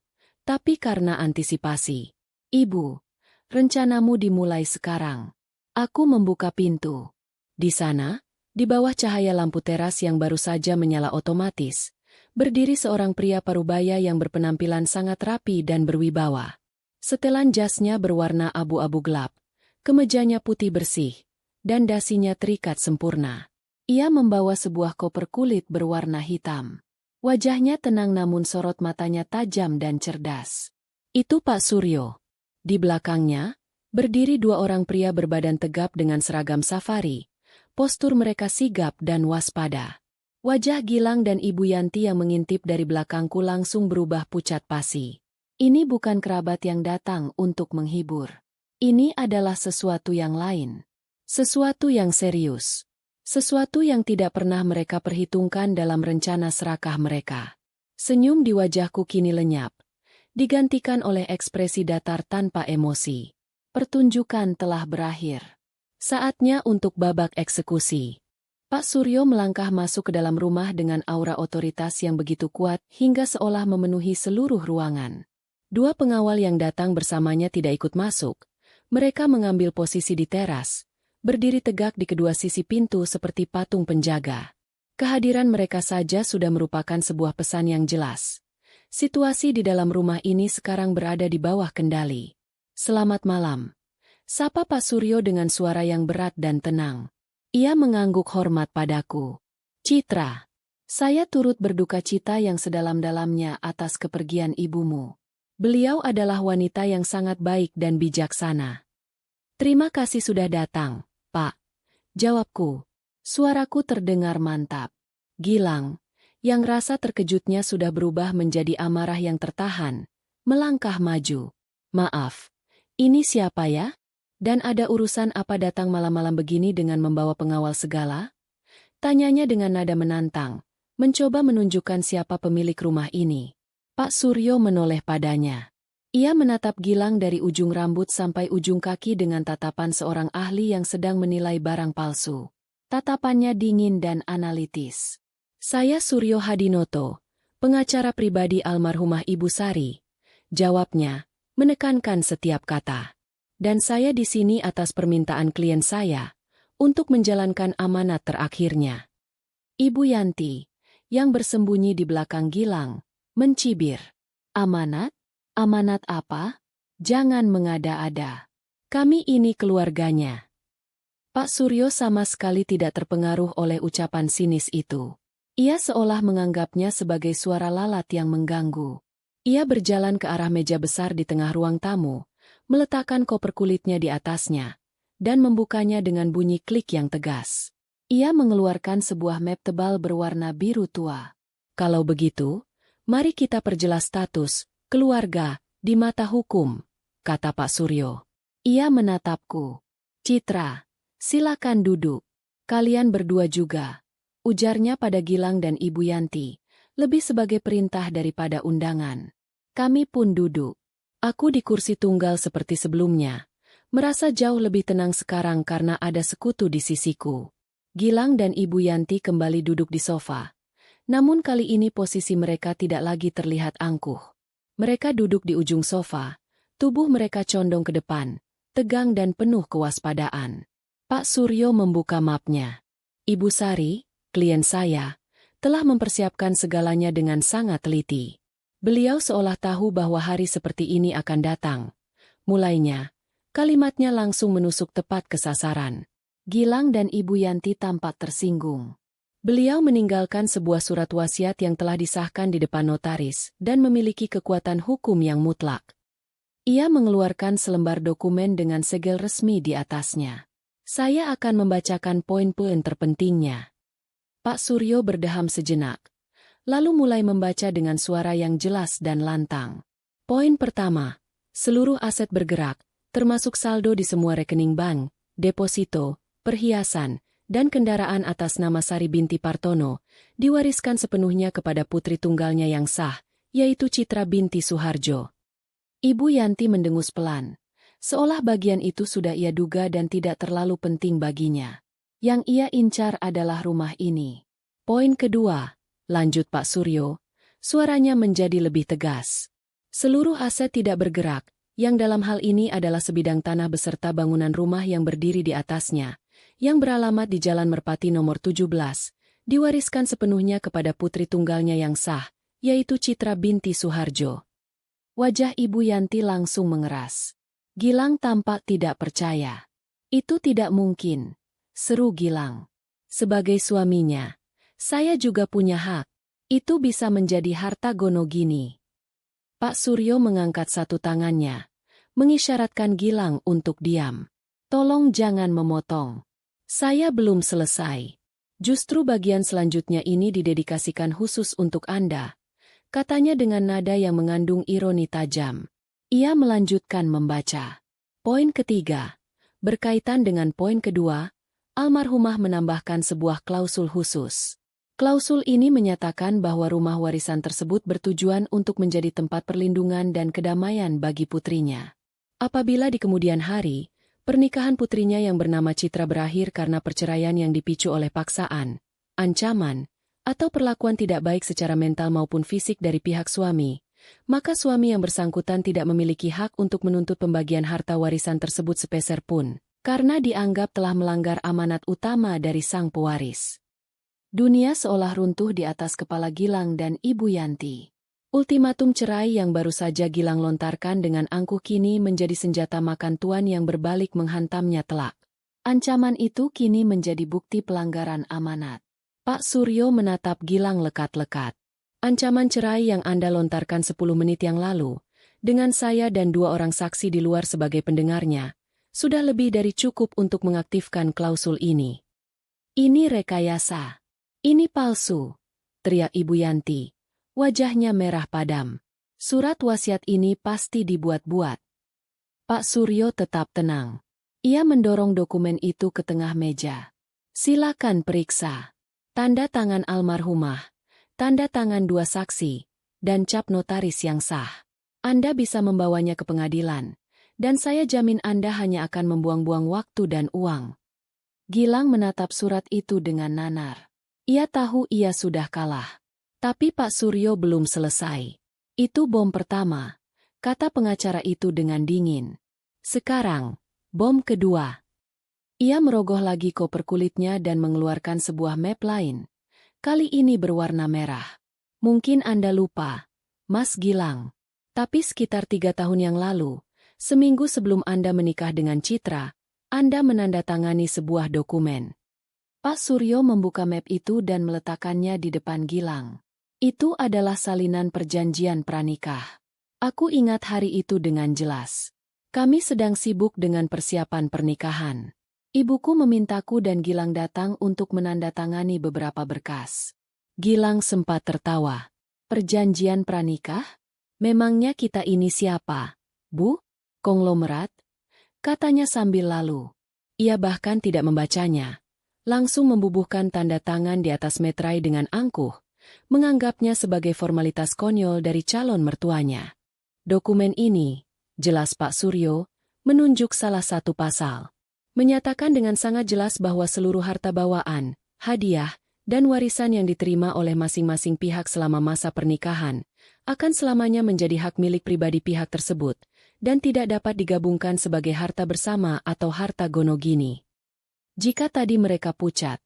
tapi karena antisipasi. Ibu, rencanamu dimulai sekarang. Aku membuka pintu. Di sana, di bawah cahaya lampu teras yang baru saja menyala otomatis, berdiri seorang pria parubaya yang berpenampilan sangat rapi dan berwibawa. Setelan jasnya berwarna abu-abu gelap, kemejanya putih bersih, dan dasinya terikat sempurna. Ia membawa sebuah koper kulit berwarna hitam. Wajahnya tenang namun sorot matanya tajam dan cerdas. Itu Pak Suryo. Di belakangnya, berdiri 2 orang pria berbadan tegap dengan seragam safari. Postur mereka sigap dan waspada. Wajah Gilang dan Ibu Yanti yang mengintip dari belakangku langsung berubah pucat pasi. Ini bukan kerabat yang datang untuk menghibur. Ini adalah sesuatu yang lain. Sesuatu yang serius. Sesuatu yang tidak pernah mereka perhitungkan dalam rencana serakah mereka. Senyum di wajahku kini lenyap, digantikan oleh ekspresi datar tanpa emosi. Pertunjukan telah berakhir. Saatnya untuk babak eksekusi. Pak Suryo melangkah masuk ke dalam rumah dengan aura otoritas yang begitu kuat hingga seolah memenuhi seluruh ruangan. 2 pengawal yang datang bersamanya tidak ikut masuk. Mereka mengambil posisi di teras, berdiri tegak di kedua sisi pintu seperti patung penjaga. Kehadiran mereka saja sudah merupakan sebuah pesan yang jelas. Situasi di dalam rumah ini sekarang berada di bawah kendali. Selamat malam. Sapa Pak Suryo dengan suara yang berat dan tenang. Ia mengangguk hormat padaku. Citra, saya turut berduka cita yang sedalam-dalamnya atas kepergian ibumu. Beliau adalah wanita yang sangat baik dan bijaksana. Terima kasih sudah datang, Pak. Jawabku. Suaraku terdengar mantap. Gilang, yang rasa terkejutnya sudah berubah menjadi amarah yang tertahan, melangkah maju. Maaf, ini siapa ya? Dan ada urusan apa datang malam-malam begini dengan membawa pengawal segala? Tanyanya dengan nada menantang, mencoba menunjukkan siapa pemilik rumah ini. Pak Suryo menoleh padanya. Ia menatap Gilang dari ujung rambut sampai ujung kaki dengan tatapan seorang ahli yang sedang menilai barang palsu. Tatapannya dingin dan analitis. Saya Suryo Hadinoto, pengacara pribadi almarhumah Ibu Sari. Jawabnya, menekankan setiap kata. Dan saya di sini atas permintaan klien saya, untuk menjalankan amanat terakhirnya. Ibu Yanti, yang bersembunyi di belakang Gilang, mencibir. Amanat? Amanat apa? Jangan mengada-ada. Kami ini keluarganya. Pak Suryo sama sekali tidak terpengaruh oleh ucapan sinis itu. Ia seolah menganggapnya sebagai suara lalat yang mengganggu. Ia berjalan ke arah meja besar di tengah ruang tamu, meletakkan koper kulitnya di atasnya, dan membukanya dengan bunyi klik yang tegas. Ia mengeluarkan sebuah map tebal berwarna biru tua. Kalau begitu, mari kita perjelas status, keluarga, di mata hukum, kata Pak Suryo. Ia menatapku. Citra, silakan duduk. Kalian berdua juga, ujarnya pada Gilang dan Ibu Yanti, lebih sebagai perintah daripada undangan. Kami pun duduk. Aku di kursi tunggal seperti sebelumnya, merasa jauh lebih tenang sekarang karena ada sekutu di sisiku. Gilang dan Ibu Yanti kembali duduk di sofa. Namun kali ini posisi mereka tidak lagi terlihat angkuh. Mereka duduk di ujung sofa, tubuh mereka condong ke depan, tegang dan penuh kewaspadaan. Pak Suryo membuka mapnya. Ibu Sari, klien saya, telah mempersiapkan segalanya dengan sangat teliti. Beliau seolah tahu bahwa hari seperti ini akan datang. Mulainya, kalimatnya langsung menusuk tepat ke sasaran. Gilang dan Ibu Yanti tampak tersinggung. Beliau meninggalkan sebuah surat wasiat yang telah disahkan di depan notaris dan memiliki kekuatan hukum yang mutlak. Ia mengeluarkan selembar dokumen dengan segel resmi di atasnya. Saya akan membacakan poin-poin terpentingnya. Pak Suryo berdeham sejenak, lalu mulai membaca dengan suara yang jelas dan lantang. Poin pertama, seluruh aset bergerak, termasuk saldo di semua rekening bank, deposito, perhiasan, dan kendaraan atas nama Sari binti Partono, diwariskan sepenuhnya kepada putri tunggalnya yang sah, yaitu Citra binti Suharjo. Ibu Yanti mendengus pelan, seolah bagian itu sudah ia duga dan tidak terlalu penting baginya. Yang ia incar adalah rumah ini. Poin kedua, lanjut Pak Suryo, suaranya menjadi lebih tegas. Seluruh aset tidak bergerak, yang dalam hal ini adalah sebidang tanah beserta bangunan rumah yang berdiri di atasnya, yang beralamat di Jalan Merpati nomor 17, diwariskan sepenuhnya kepada putri tunggalnya yang sah, yaitu Citra binti Suharjo. Wajah Ibu Yanti langsung mengeras. Gilang tampak tidak percaya. Itu tidak mungkin, seru Gilang. Sebagai suaminya, saya juga punya hak. Itu bisa menjadi harta Gonogini. Pak Suryo mengangkat satu tangannya, mengisyaratkan Gilang untuk diam. Tolong jangan memotong. Saya belum selesai. Justru bagian selanjutnya ini didedikasikan khusus untuk Anda, katanya dengan nada yang mengandung ironi tajam. Ia melanjutkan membaca. Poin ketiga, berkaitan dengan poin kedua, almarhumah menambahkan sebuah klausul khusus. Klausul ini menyatakan bahwa rumah warisan tersebut bertujuan untuk menjadi tempat perlindungan dan kedamaian bagi putrinya. Apabila di kemudian hari, pernikahan putrinya yang bernama Citra berakhir karena perceraian yang dipicu oleh paksaan, ancaman, atau perlakuan tidak baik secara mental maupun fisik dari pihak suami, maka suami yang bersangkutan tidak memiliki hak untuk menuntut pembagian harta warisan tersebut sepeser pun, karena dianggap telah melanggar amanat utama dari sang pewaris. Dunia seolah runtuh di atas kepala Gilang dan Ibu Yanti. Ultimatum cerai yang baru saja Gilang lontarkan dengan angkuh kini menjadi senjata makan tuan yang berbalik menghantamnya telak. Ancaman itu kini menjadi bukti pelanggaran amanat. Pak Suryo menatap Gilang lekat-lekat. Ancaman cerai yang Anda lontarkan 10 menit yang lalu, dengan saya dan 2 orang saksi di luar sebagai pendengarnya, sudah lebih dari cukup untuk mengaktifkan klausul ini. Ini rekayasa. Ini palsu, teriak Ibu Yanti. Wajahnya merah padam. Surat wasiat ini pasti dibuat-buat. Pak Suryo tetap tenang. Ia mendorong dokumen itu ke tengah meja. Silakan periksa. Tanda tangan almarhumah, tanda tangan 2 saksi, dan cap notaris yang sah. Anda bisa membawanya ke pengadilan, dan saya jamin Anda hanya akan membuang-buang waktu dan uang. Gilang menatap surat itu dengan nanar. Ia tahu ia sudah kalah. Tapi Pak Suryo belum selesai. Itu bom pertama, kata pengacara itu dengan dingin. Sekarang, bom kedua. Ia merogoh lagi koper kulitnya dan mengeluarkan sebuah map lain. Kali ini berwarna merah. Mungkin Anda lupa, Mas Gilang. Tapi sekitar 3 tahun yang lalu, seminggu sebelum Anda menikah dengan Citra, Anda menandatangani sebuah dokumen. Pak Suryo membuka map itu dan meletakkannya di depan Gilang. Itu adalah salinan perjanjian pranikah. Aku ingat hari itu dengan jelas. Kami sedang sibuk dengan persiapan pernikahan. Ibuku memintaku dan Gilang datang untuk menandatangani beberapa berkas. Gilang sempat tertawa. Perjanjian pranikah? Memangnya kita ini siapa, Bu? Konglomerat? Katanya sambil lalu. Ia bahkan tidak membacanya. Langsung membubuhkan tanda tangan di atas meterai dengan angkuh, menganggapnya sebagai formalitas konyol dari calon mertuanya. Dokumen ini, jelas Pak Suryo, menunjuk salah satu pasal. Menyatakan dengan sangat jelas bahwa seluruh harta bawaan, hadiah, dan warisan yang diterima oleh masing-masing pihak selama masa pernikahan, akan selamanya menjadi hak milik pribadi pihak tersebut, dan tidak dapat digabungkan sebagai harta bersama atau harta gonogini. Jika tadi mereka pucat,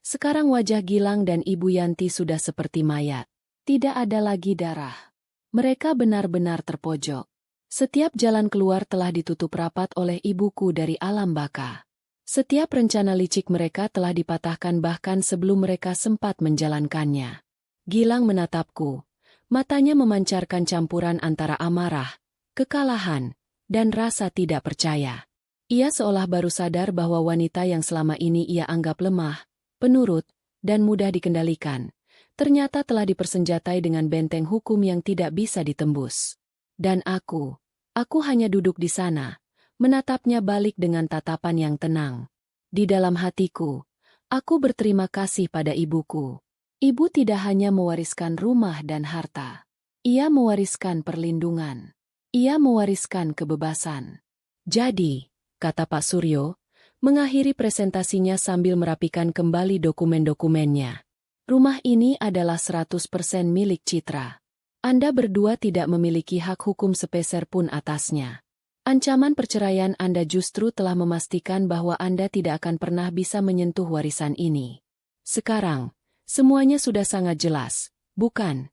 sekarang wajah Gilang dan Ibu Yanti sudah seperti mayat. Tidak ada lagi darah. Mereka benar-benar terpojok. Setiap jalan keluar telah ditutup rapat oleh ibuku dari alam baka. Setiap rencana licik mereka telah dipatahkan bahkan sebelum mereka sempat menjalankannya. Gilang menatapku. Matanya memancarkan campuran antara amarah, kekalahan, dan rasa tidak percaya. Ia seolah baru sadar bahwa wanita yang selama ini ia anggap lemah, penurut, dan mudah dikendalikan, ternyata telah dipersenjatai dengan benteng hukum yang tidak bisa ditembus. Dan aku hanya duduk di sana, menatapnya balik dengan tatapan yang tenang. Di dalam hatiku, aku berterima kasih pada ibuku. Ibu tidak hanya mewariskan rumah dan harta. Ia mewariskan perlindungan. Ia mewariskan kebebasan. Jadi, kata Pak Suryo, mengakhiri presentasinya sambil merapikan kembali dokumen-dokumennya. Rumah ini adalah 100% milik Citra. Anda berdua tidak memiliki hak hukum sepeser pun atasnya. Ancaman perceraian Anda justru telah memastikan bahwa Anda tidak akan pernah bisa menyentuh warisan ini. Sekarang, semuanya sudah sangat jelas, bukan?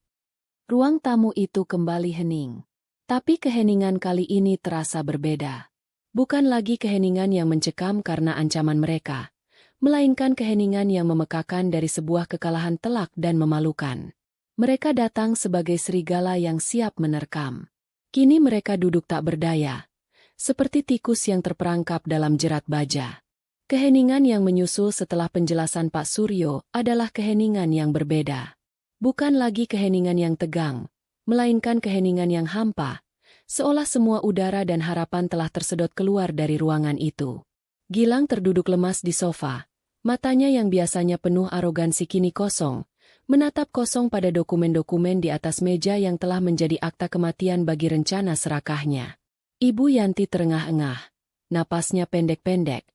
Ruang tamu itu kembali hening. Tapi keheningan kali ini terasa berbeda. Bukan lagi keheningan yang mencekam karena ancaman mereka, melainkan keheningan yang memekakan dari sebuah kekalahan telak dan memalukan. Mereka datang sebagai serigala yang siap menerkam. Kini mereka duduk tak berdaya, seperti tikus yang terperangkap dalam jerat baja. Keheningan yang menyusul setelah penjelasan Pak Suryo adalah keheningan yang berbeda. Bukan lagi keheningan yang tegang, melainkan keheningan yang hampa, seolah semua udara dan harapan telah tersedot keluar dari ruangan itu. Gilang terduduk lemas di sofa, matanya yang biasanya penuh arogansi kini kosong, menatap kosong pada dokumen-dokumen di atas meja yang telah menjadi akta kematian bagi rencana serakahnya. Ibu Yanti terengah-engah, napasnya pendek-pendek,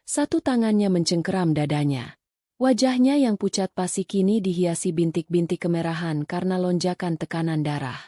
satu tangannya mencengkeram dadanya. Wajahnya yang pucat pasi kini dihiasi bintik-bintik kemerahan karena lonjakan tekanan darah.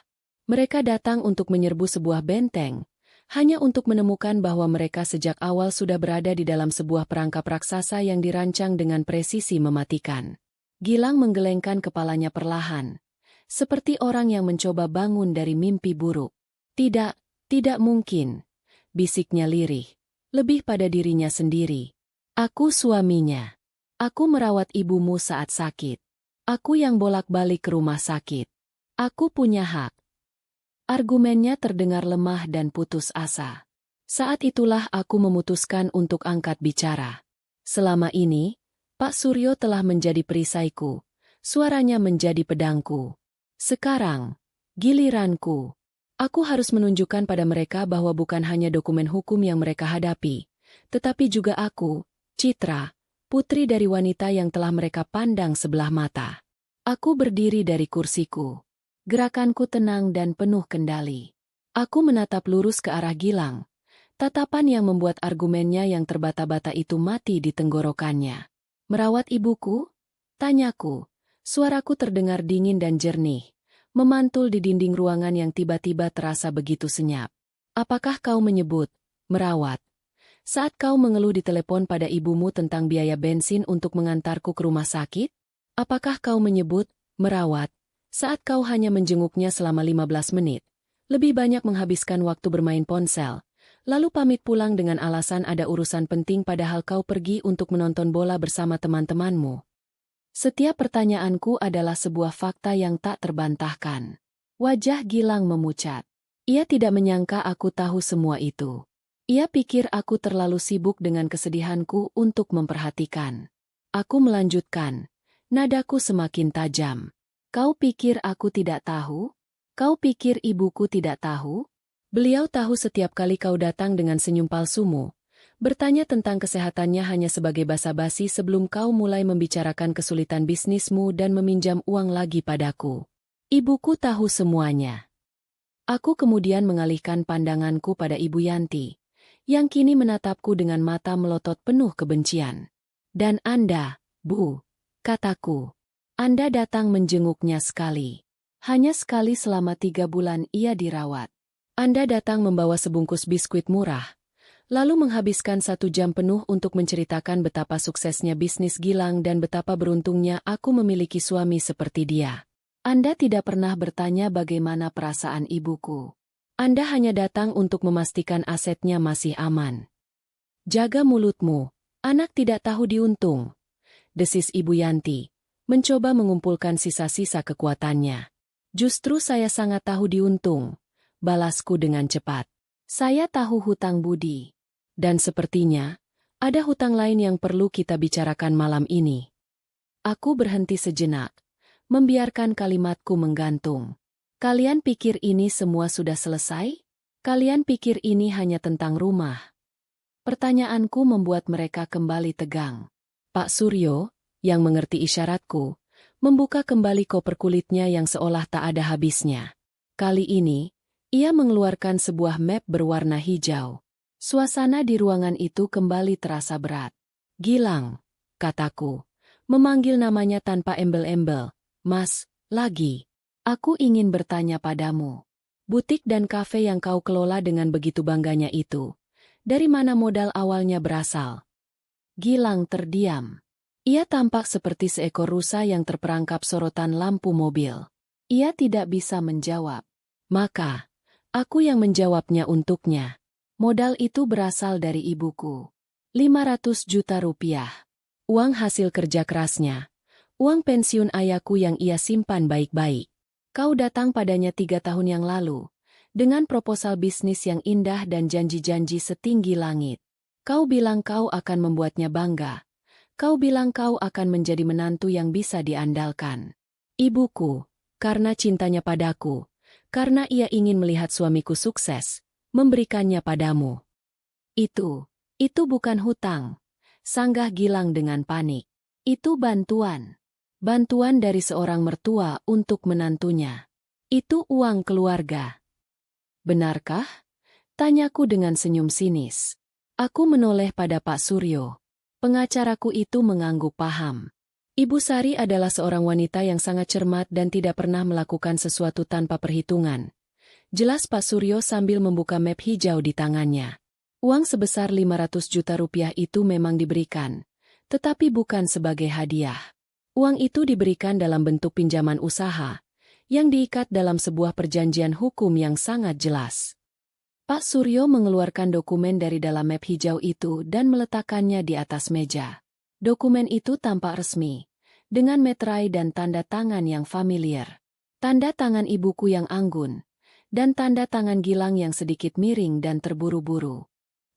Mereka datang untuk menyerbu sebuah benteng, hanya untuk menemukan bahwa mereka sejak awal sudah berada di dalam sebuah perangkap raksasa yang dirancang dengan presisi mematikan. Gilang menggelengkan kepalanya perlahan, seperti orang yang mencoba bangun dari mimpi buruk. Tidak mungkin, bisiknya lirih, lebih pada dirinya sendiri. Aku suaminya. Aku merawat ibumu saat sakit. Aku yang bolak-balik ke rumah sakit. Aku punya hak. Argumennya terdengar lemah dan putus asa. Saat itulah aku memutuskan untuk angkat bicara. Selama ini, Pak Suryo telah menjadi perisaiku, suaranya menjadi pedangku. Sekarang, giliranku. Aku harus menunjukkan pada mereka bahwa bukan hanya dokumen hukum yang mereka hadapi, tetapi juga aku, Citra, putri dari wanita yang telah mereka pandang sebelah mata. Aku berdiri dari kursiku. Gerakanku tenang dan penuh kendali. Aku menatap lurus ke arah Gilang, tatapan yang membuat argumennya yang terbata-bata itu mati di tenggorokannya. Merawat ibuku? Tanyaku. Suaraku terdengar dingin dan jernih, memantul di dinding ruangan yang tiba-tiba terasa begitu senyap. Apakah kau menyebut merawat saat kau mengeluh di telepon pada ibumu tentang biaya bensin untuk mengantarku ke rumah sakit? Apakah kau menyebut merawat saat kau hanya menjenguknya selama 15 menit, lebih banyak menghabiskan waktu bermain ponsel, lalu pamit pulang dengan alasan ada urusan penting padahal kau pergi untuk menonton bola bersama teman-temanmu? Setiap pertanyaanku adalah sebuah fakta yang tak terbantahkan. Wajah Gilang memucat. Ia tidak menyangka aku tahu semua itu. Ia pikir aku terlalu sibuk dengan kesedihanku untuk memperhatikan. Aku melanjutkan. Nadaku semakin tajam. Kau pikir aku tidak tahu? Kau pikir ibuku tidak tahu? Beliau tahu setiap kali kau datang dengan senyum palsumu. Bertanya tentang kesehatannya hanya sebagai basa-basi sebelum kau mulai membicarakan kesulitan bisnismu dan meminjam uang lagi padaku. Ibuku tahu semuanya. Aku kemudian mengalihkan pandanganku pada Ibu Yanti, yang kini menatapku dengan mata melotot penuh kebencian. Dan Anda, Bu, kataku. Anda datang menjenguknya sekali. Hanya sekali selama 3 bulan ia dirawat. Anda datang membawa sebungkus biskuit murah, lalu menghabiskan 1 jam penuh untuk menceritakan betapa suksesnya bisnis Gilang dan betapa beruntungnya aku memiliki suami seperti dia. Anda tidak pernah bertanya bagaimana perasaan ibuku. Anda hanya datang untuk memastikan asetnya masih aman. Jaga mulutmu, anak tidak tahu diuntung, desis Ibu Yanti, mencoba mengumpulkan sisa-sisa kekuatannya. Justru saya sangat tahu diuntung, balasku dengan cepat. Saya tahu hutang budi. Dan sepertinya, ada hutang lain yang perlu kita bicarakan malam ini. Aku berhenti sejenak, membiarkan kalimatku menggantung. Kalian pikir ini semua sudah selesai? Kalian pikir ini hanya tentang rumah? Pertanyaanku membuat mereka kembali tegang. Pak Suryo, yang mengerti isyaratku, membuka kembali koper kulitnya yang seolah tak ada habisnya. Kali ini, ia mengeluarkan sebuah map berwarna hijau. Suasana di ruangan itu kembali terasa berat. Gilang, kataku, memanggil namanya tanpa embel-embel. Mas, lagi. Aku ingin bertanya padamu. Butik dan kafe yang kau kelola dengan begitu bangganya itu, dari mana modal awalnya berasal? Gilang terdiam. Ia tampak seperti seekor rusa yang terperangkap sorotan lampu mobil. Ia tidak bisa menjawab. Maka, aku yang menjawabnya untuknya. Modal itu berasal dari ibuku. 500 juta rupiah. Uang hasil kerja kerasnya. Uang pensiun ayahku yang ia simpan baik-baik. Kau datang padanya 3 tahun yang lalu, dengan proposal bisnis yang indah dan janji-janji setinggi langit. Kau bilang kau akan membuatnya bangga. Kau bilang kau akan menjadi menantu yang bisa diandalkan. Ibuku, karena cintanya padaku, karena ia ingin melihat suamiku sukses, memberikannya padamu. Itu bukan hutang, sanggah Gilang dengan panik. Itu bantuan. Bantuan dari seorang mertua untuk menantunya. Itu uang keluarga. Benarkah? Tanyaku dengan senyum sinis. Aku menoleh pada Pak Suryo. Pengacaraku itu mengangguk paham. Ibu Sari adalah seorang wanita yang sangat cermat dan tidak pernah melakukan sesuatu tanpa perhitungan. Jelas Pak Suryo sambil membuka map hijau di tangannya. Uang sebesar 500 juta rupiah itu memang diberikan, tetapi bukan sebagai hadiah. Uang itu diberikan dalam bentuk pinjaman usaha, yang diikat dalam sebuah perjanjian hukum yang sangat jelas. Pak Suryo mengeluarkan dokumen dari dalam map hijau itu dan meletakkannya di atas meja. Dokumen itu tampak resmi, dengan meterai dan tanda tangan yang familiar. Tanda tangan ibuku yang anggun, dan tanda tangan Gilang yang sedikit miring dan terburu-buru.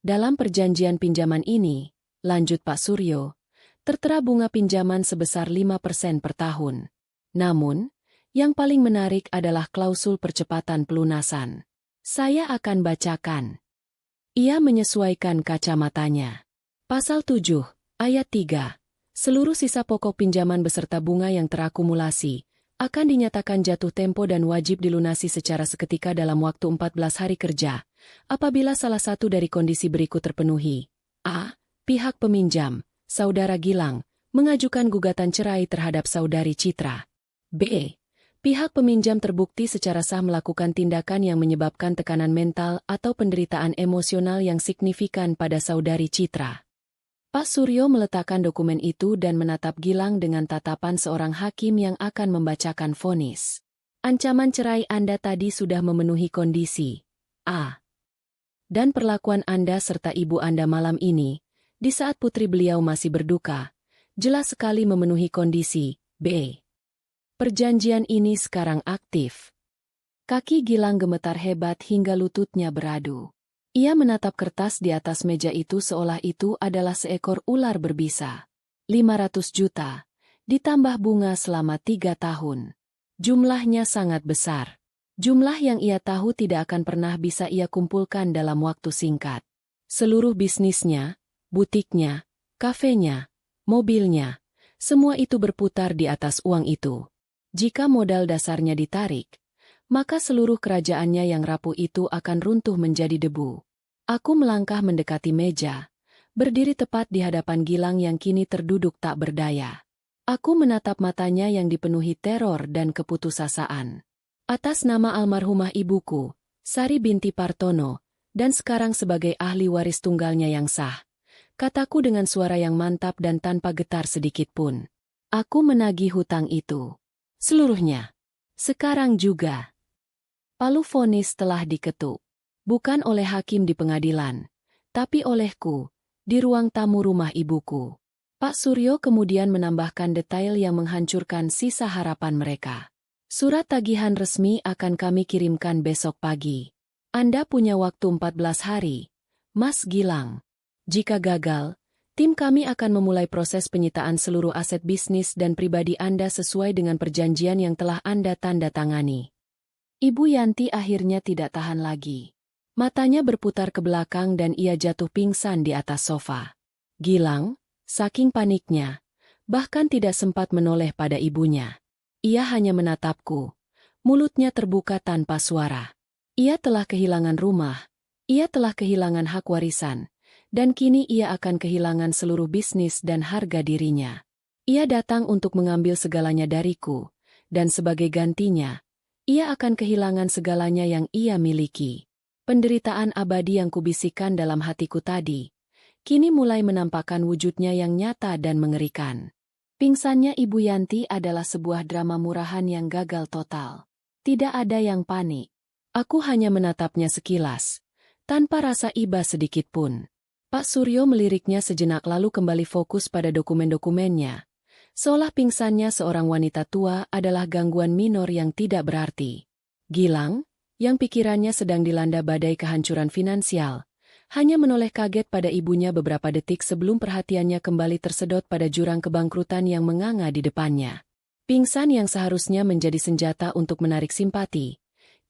Dalam perjanjian pinjaman ini, lanjut Pak Suryo, tertera bunga pinjaman sebesar 5% per tahun. Namun, yang paling menarik adalah klausul percepatan pelunasan. Saya akan bacakan. Ia menyesuaikan kacamatanya. Pasal 7, ayat 3. Seluruh sisa pokok pinjaman beserta bunga yang terakumulasi akan dinyatakan jatuh tempo dan wajib dilunasi secara seketika dalam waktu 14 hari kerja, apabila salah satu dari kondisi berikut terpenuhi. A. Pihak peminjam, Saudara Gilang, mengajukan gugatan cerai terhadap Saudari Citra. B. Pihak peminjam terbukti secara sah melakukan tindakan yang menyebabkan tekanan mental atau penderitaan emosional yang signifikan pada Saudari Citra. Pak Suryo meletakkan dokumen itu dan menatap Gilang dengan tatapan seorang hakim yang akan membacakan vonis. Ancaman cerai Anda tadi sudah memenuhi kondisi A. Dan perlakuan Anda serta ibu Anda malam ini, di saat putri beliau masih berduka, Jelas sekali memenuhi kondisi, B. Perjanjian ini sekarang aktif. Kaki Gilang gemetar hebat hingga lututnya beradu. Ia menatap kertas di atas meja itu seolah itu adalah seekor ular berbisa. 500 juta, ditambah bunga selama 3 tahun. Jumlahnya sangat besar. Jumlah yang ia tahu tidak akan pernah bisa ia kumpulkan dalam waktu singkat. Seluruh bisnisnya, butiknya, kafenya, mobilnya, semua itu berputar di atas uang itu. Jika modal dasarnya ditarik, maka seluruh kerajaannya yang rapuh itu akan runtuh menjadi debu. Aku melangkah mendekati meja, berdiri tepat di hadapan Gilang yang kini terduduk tak berdaya. Aku menatap matanya yang dipenuhi teror dan keputusasaan. Atas nama almarhumah ibuku, Sari binti Partono, dan sekarang sebagai ahli waris tunggalnya yang sah, kataku dengan suara yang mantap dan tanpa getar sedikitpun. Aku menagih hutang itu. Seluruhnya. Sekarang juga. Palu vonis telah diketuk. Bukan oleh hakim di pengadilan, tapi olehku, di ruang tamu rumah ibuku. Pak Suryo kemudian menambahkan detail yang menghancurkan sisa harapan mereka. Surat tagihan resmi akan kami kirimkan besok pagi. Anda punya waktu 14 hari, Mas Gilang. Jika gagal, tim kami akan memulai proses penyitaan seluruh aset bisnis dan pribadi Anda sesuai dengan perjanjian yang telah Anda tanda tangani. Ibu Yanti akhirnya tidak tahan lagi. Matanya berputar ke belakang dan ia jatuh pingsan di atas sofa. Gilang, saking paniknya, bahkan tidak sempat menoleh pada ibunya. Ia hanya menatapku. Mulutnya terbuka tanpa suara. Ia telah kehilangan rumah, ia telah kehilangan hak warisan, dan kini ia akan kehilangan seluruh bisnis dan harga dirinya. Ia datang untuk mengambil segalanya dariku, dan sebagai gantinya, ia akan kehilangan segalanya yang ia miliki. Penderitaan abadi yang kubisikkan dalam hatiku tadi, kini mulai menampakkan wujudnya yang nyata dan mengerikan. Pingsannya Ibu Yanti adalah sebuah drama murahan yang gagal total. Tidak ada yang panik. Aku hanya menatapnya sekilas, tanpa rasa iba sedikitpun. Pak Suryo meliriknya sejenak lalu kembali fokus pada dokumen-dokumennya. Seolah pingsannya seorang wanita tua adalah gangguan minor yang tidak berarti. Gilang, yang pikirannya sedang dilanda badai kehancuran finansial, hanya menoleh kaget pada ibunya beberapa detik sebelum perhatiannya kembali tersedot pada jurang kebangkrutan yang menganga di depannya. Pingsan yang seharusnya menjadi senjata untuk menarik simpati,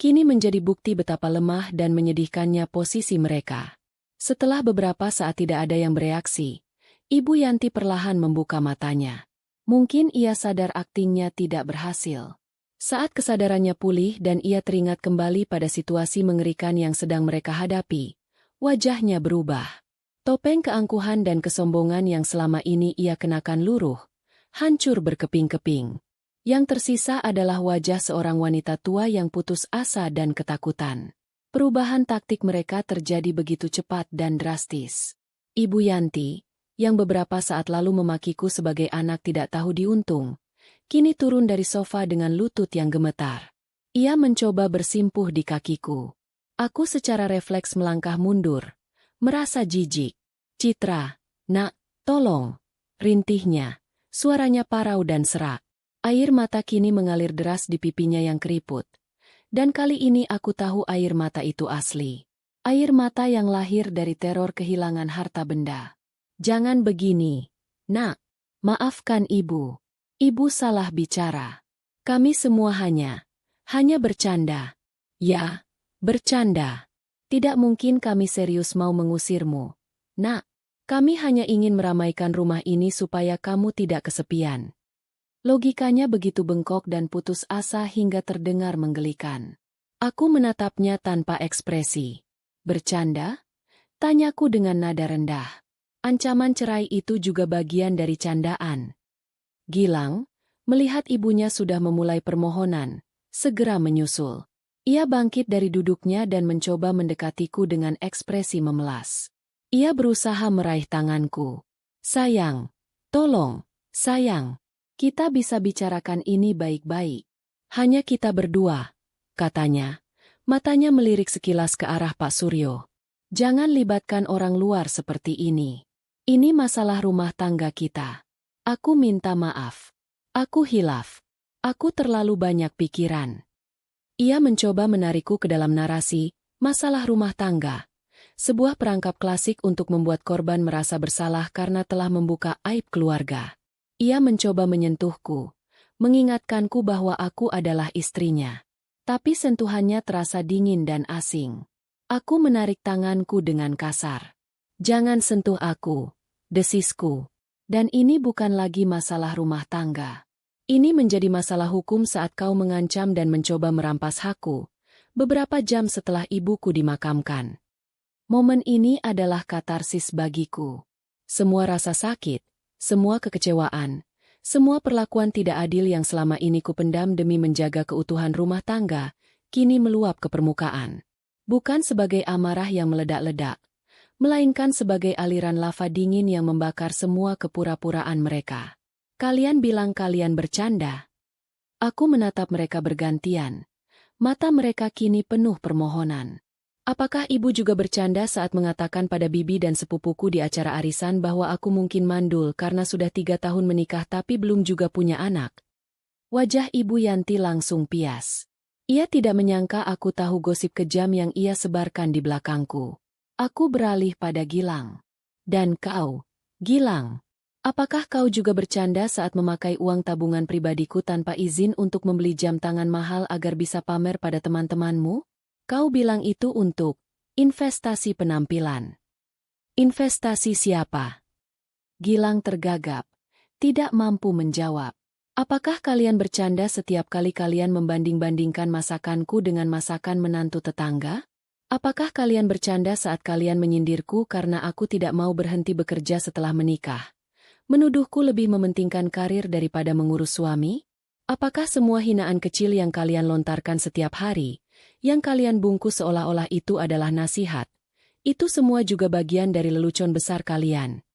kini menjadi bukti betapa lemah dan menyedihkannya posisi mereka. Setelah beberapa saat tidak ada yang bereaksi, Ibu Yanti perlahan membuka matanya. Mungkin ia sadar aktingnya tidak berhasil. Saat kesadarannya pulih dan ia teringat kembali pada situasi mengerikan yang sedang mereka hadapi, wajahnya berubah. Topeng keangkuhan dan kesombongan yang selama ini ia kenakan luruh, hancur berkeping-keping. Yang tersisa adalah wajah seorang wanita tua yang putus asa dan ketakutan. Perubahan taktik mereka terjadi begitu cepat dan drastis. Ibu Yanti, yang beberapa saat lalu memakiku sebagai anak tidak tahu diuntung, kini turun dari sofa dengan lutut yang gemetar. Ia mencoba bersimpuh di kakiku. Aku secara refleks melangkah mundur, merasa jijik. Citra, nak, tolong. Rintihnya, suaranya parau dan serak. Air mata kini mengalir deras di pipinya yang keriput. Dan kali ini aku tahu air mata itu asli. Air mata yang lahir dari teror kehilangan harta benda. Jangan begini, nak. Maafkan ibu. Ibu salah bicara. Kami semua hanya bercanda. Ya, bercanda. Tidak mungkin kami serius mau mengusirmu. Nak, kami hanya ingin meramaikan rumah ini supaya kamu tidak kesepian. Logikanya begitu bengkok dan putus asa hingga terdengar menggelikan. Aku menatapnya tanpa ekspresi. Bercanda? Tanyaku dengan nada rendah. Ancaman cerai itu juga bagian dari candaan. Gilang, melihat ibunya sudah memulai permohonan, segera menyusul. Ia bangkit dari duduknya dan mencoba mendekatiku dengan ekspresi memelas. Ia berusaha meraih tanganku. Sayang, tolong, sayang. Kita bisa bicarakan ini baik-baik. Hanya kita berdua, katanya. Matanya melirik sekilas ke arah Pak Suryo. Jangan libatkan orang luar seperti ini. Ini masalah rumah tangga kita. Aku minta maaf. Aku hilaf. Aku terlalu banyak pikiran. Ia mencoba menarikku ke dalam narasi, masalah rumah tangga. Sebuah perangkap klasik untuk membuat korban merasa bersalah karena telah membuka aib keluarga. Ia mencoba menyentuhku, mengingatkanku bahwa aku adalah istrinya. Tapi sentuhannya terasa dingin dan asing. Aku menarik tanganku dengan kasar. Jangan sentuh aku, desisku. Dan ini bukan lagi masalah rumah tangga. Ini menjadi masalah hukum saat kau mengancam dan mencoba merampas hakku, beberapa jam setelah ibuku dimakamkan. Momen ini adalah katarsis bagiku. Semua rasa sakit, semua kekecewaan, semua perlakuan tidak adil yang selama ini kupendam demi menjaga keutuhan rumah tangga, kini meluap ke permukaan. Bukan sebagai amarah yang meledak-ledak, melainkan sebagai aliran lava dingin yang membakar semua kepura-puraan mereka. Kalian bilang kalian bercanda. Aku menatap mereka bergantian. Mata mereka kini penuh permohonan. Apakah ibu juga bercanda saat mengatakan pada bibi dan sepupuku di acara arisan bahwa aku mungkin mandul karena sudah 3 tahun menikah tapi belum juga punya anak? Wajah Ibu Yanti langsung pias. Ia tidak menyangka aku tahu gosip kejam yang ia sebarkan di belakangku. Aku beralih pada Gilang. Dan kau, Gilang, apakah kau juga bercanda saat memakai uang tabungan pribadiku tanpa izin untuk membeli jam tangan mahal agar bisa pamer pada teman-temanmu? Kau bilang itu untuk investasi penampilan. Investasi siapa? Gilang tergagap, tidak mampu menjawab. Apakah kalian bercanda setiap kali kalian membanding-bandingkan masakanku dengan masakan menantu tetangga? Apakah kalian bercanda saat kalian menyindirku karena aku tidak mau berhenti bekerja setelah menikah? Menuduhku lebih mementingkan karir daripada mengurus suami? Apakah semua hinaan kecil yang kalian lontarkan setiap hari, yang kalian bungkus seolah-olah itu adalah nasihat, itu semua juga bagian dari lelucon besar kalian?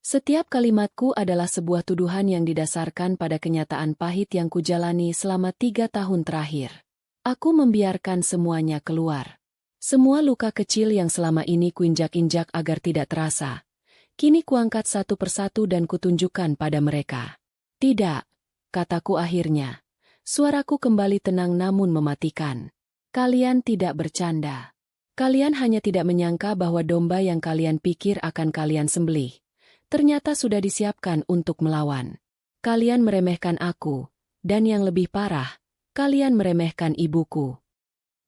Setiap kalimatku adalah sebuah tuduhan yang didasarkan pada kenyataan pahit yang kujalani selama 3 tahun terakhir. Aku membiarkan semuanya keluar. Semua luka kecil yang selama ini kuinjak-injak agar tidak terasa, kini kuangkat satu persatu dan kutunjukkan pada mereka. Tidak, kataku akhirnya. Suaraku kembali tenang namun mematikan. Kalian tidak bercanda. Kalian hanya tidak menyangka bahwa domba yang kalian pikir akan kalian sembelih ternyata sudah disiapkan untuk melawan. Kalian meremehkan aku, dan yang lebih parah, kalian meremehkan ibuku.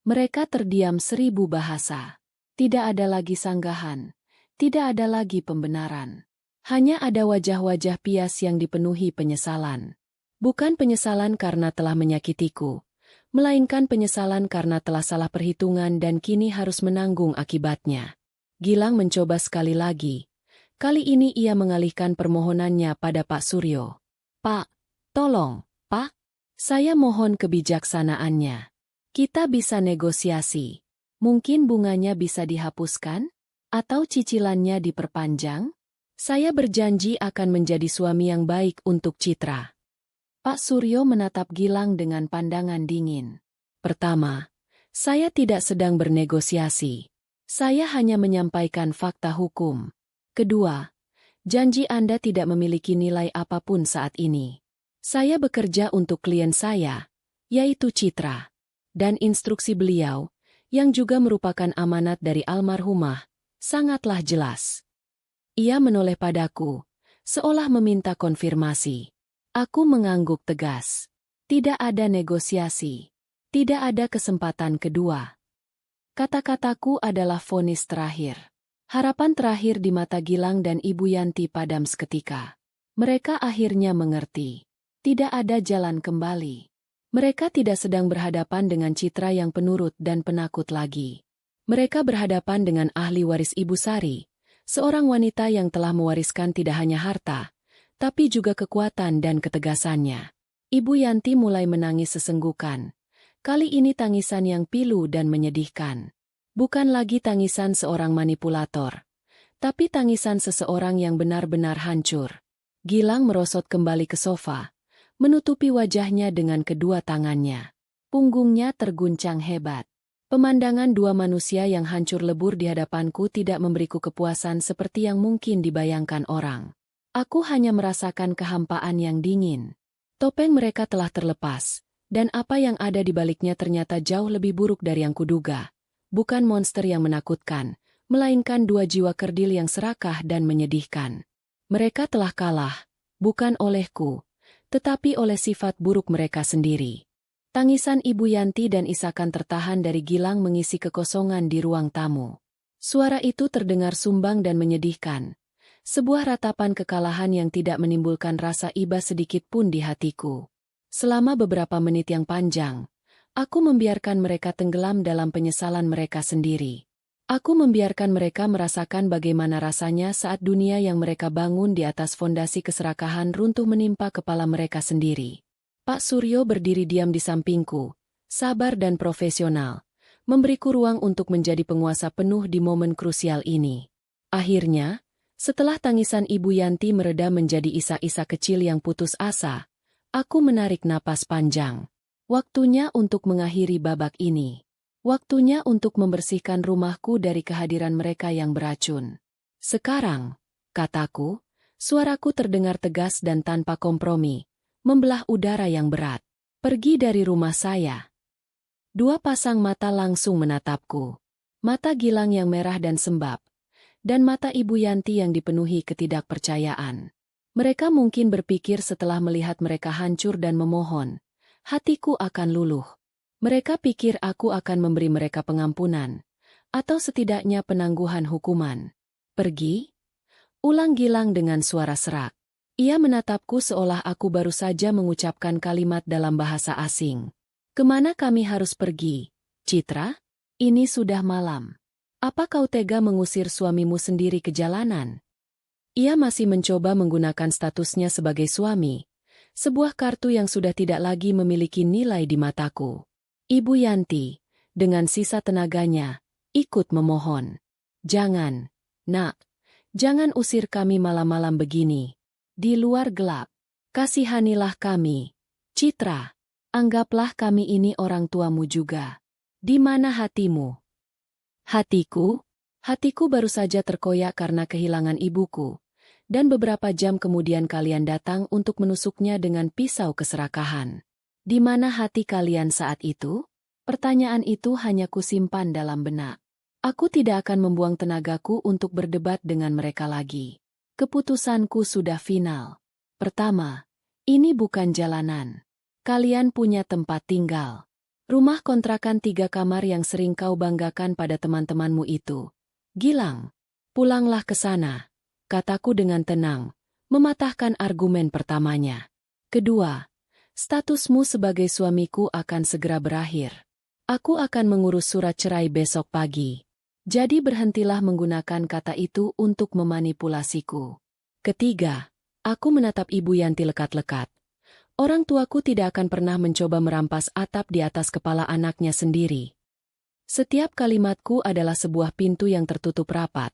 Mereka terdiam 1000 bahasa. Tidak ada lagi sanggahan, tidak ada lagi pembenaran. Hanya ada wajah-wajah pias yang dipenuhi penyesalan. Bukan penyesalan karena telah menyakitiku, melainkan penyesalan karena telah salah perhitungan dan kini harus menanggung akibatnya. Gilang mencoba sekali lagi. Kali ini ia mengalihkan permohonannya pada Pak Suryo. Pak, tolong, Pak. Saya mohon kebijaksanaannya. Kita bisa negosiasi. Mungkin bunganya bisa dihapuskan? Atau cicilannya diperpanjang? Saya berjanji akan menjadi suami yang baik untuk Citra. Pak Suryo menatap Gilang dengan pandangan dingin. Pertama, saya tidak sedang bernegosiasi. Saya hanya menyampaikan fakta hukum. Kedua, janji Anda tidak memiliki nilai apapun saat ini. Saya bekerja untuk klien saya, yaitu Citra. Dan instruksi beliau, yang juga merupakan amanat dari almarhumah, sangatlah jelas. Ia menoleh padaku, seolah meminta konfirmasi. Aku mengangguk tegas. Tidak ada negosiasi. Tidak ada kesempatan kedua. Kata-kataku adalah vonis terakhir. Harapan terakhir di mata Gilang dan Ibu Yanti padam seketika. Mereka akhirnya mengerti. Tidak ada jalan kembali. Mereka tidak sedang berhadapan dengan Citra yang penurut dan penakut lagi. Mereka berhadapan dengan ahli waris Ibu Sari, seorang wanita yang telah mewariskan tidak hanya harta, tapi juga kekuatan dan ketegasannya. Ibu Yanti mulai menangis sesenggukan. Kali ini tangisan yang pilu dan menyedihkan. Bukan lagi tangisan seorang manipulator, tapi tangisan seseorang yang benar-benar hancur. Gilang merosot kembali ke sofa, menutupi wajahnya dengan kedua tangannya. Punggungnya terguncang hebat. Pemandangan dua manusia yang hancur lebur di hadapanku tidak memberiku kepuasan seperti yang mungkin dibayangkan orang. Aku hanya merasakan kehampaan yang dingin. Topeng mereka telah terlepas, dan apa yang ada di baliknya ternyata jauh lebih buruk dari yang kuduga. Bukan monster yang menakutkan, melainkan dua jiwa kerdil yang serakah dan menyedihkan. Mereka telah kalah, bukan olehku, tetapi oleh sifat buruk mereka sendiri. Tangisan Ibu Yanti dan isakan tertahan dari Gilang mengisi kekosongan di ruang tamu. Suara itu terdengar sumbang dan menyedihkan. Sebuah ratapan kekalahan yang tidak menimbulkan rasa iba sedikit pun di hatiku. Selama beberapa menit yang panjang, aku membiarkan mereka tenggelam dalam penyesalan mereka sendiri. Aku membiarkan mereka merasakan bagaimana rasanya saat dunia yang mereka bangun di atas fondasi keserakahan runtuh menimpa kepala mereka sendiri. Pak Suryo berdiri diam di sampingku, sabar dan profesional, memberiku ruang untuk menjadi penguasa penuh di momen krusial ini. Akhirnya, setelah tangisan Ibu Yanti mereda menjadi isak-isak kecil yang putus asa, aku menarik napas panjang. Waktunya untuk mengakhiri babak ini. Waktunya untuk membersihkan rumahku dari kehadiran mereka yang beracun. Sekarang, kataku, suaraku terdengar tegas dan tanpa kompromi, membelah udara yang berat. Pergi dari rumah saya. Dua pasang mata langsung menatapku. Mata Gilang yang merah dan sembab, dan mata Ibu Yanti yang dipenuhi ketidakpercayaan. Mereka mungkin berpikir setelah melihat mereka hancur dan memohon, hatiku akan luluh. Mereka pikir aku akan memberi mereka pengampunan, atau setidaknya penangguhan hukuman. Pergi? Ulang Gilang dengan suara serak. Ia menatapku seolah aku baru saja mengucapkan kalimat dalam bahasa asing. Kemana kami harus pergi, Citra? Ini sudah malam. Apa kau tega mengusir suamimu sendiri ke jalanan? Ia masih mencoba menggunakan statusnya sebagai suami, sebuah kartu yang sudah tidak lagi memiliki nilai di mataku. Ibu Yanti, dengan sisa tenaganya, ikut memohon. Jangan, nak, jangan usir kami malam-malam begini. Di luar gelap, kasihanilah kami. Citra, anggaplah kami ini orang tuamu juga. Di mana hatimu? Hatiku baru saja terkoyak karena kehilangan ibuku, dan beberapa jam kemudian kalian datang untuk menusuknya dengan pisau keserakahan. Di mana hati kalian saat itu? Pertanyaan itu hanya kusimpan dalam benak. Aku tidak akan membuang tenagaku untuk berdebat dengan mereka lagi. Keputusanku sudah final. Pertama, ini bukan jalanan. Kalian punya tempat tinggal. Rumah kontrakan 3 kamar yang sering kau banggakan pada teman-temanmu itu. Gilang, pulanglah ke sana, kataku dengan tenang, mematahkan argumen pertamanya. Kedua, statusmu sebagai suamiku akan segera berakhir. Aku akan mengurus surat cerai besok pagi. Jadi berhentilah menggunakan kata itu untuk memanipulasiku. Ketiga, aku menatap Ibu Yanti lekat-lekat. Orang tuaku tidak akan pernah mencoba merampas atap di atas kepala anaknya sendiri. Setiap kalimatku adalah sebuah pintu yang tertutup rapat.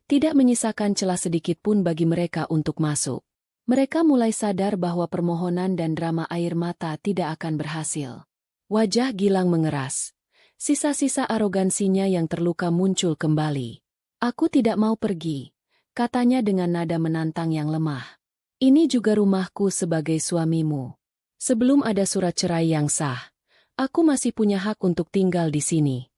Tidak menyisakan celah sedikit pun bagi mereka untuk masuk. Mereka mulai sadar bahwa permohonan dan drama air mata tidak akan berhasil. Wajah Gilang mengeras. Sisa-sisa arogansinya yang terluka muncul kembali. Aku tidak mau pergi, katanya dengan nada menantang yang lemah. Ini juga rumahku sebagai suamimu. Sebelum ada surat cerai yang sah, aku masih punya hak untuk tinggal di sini.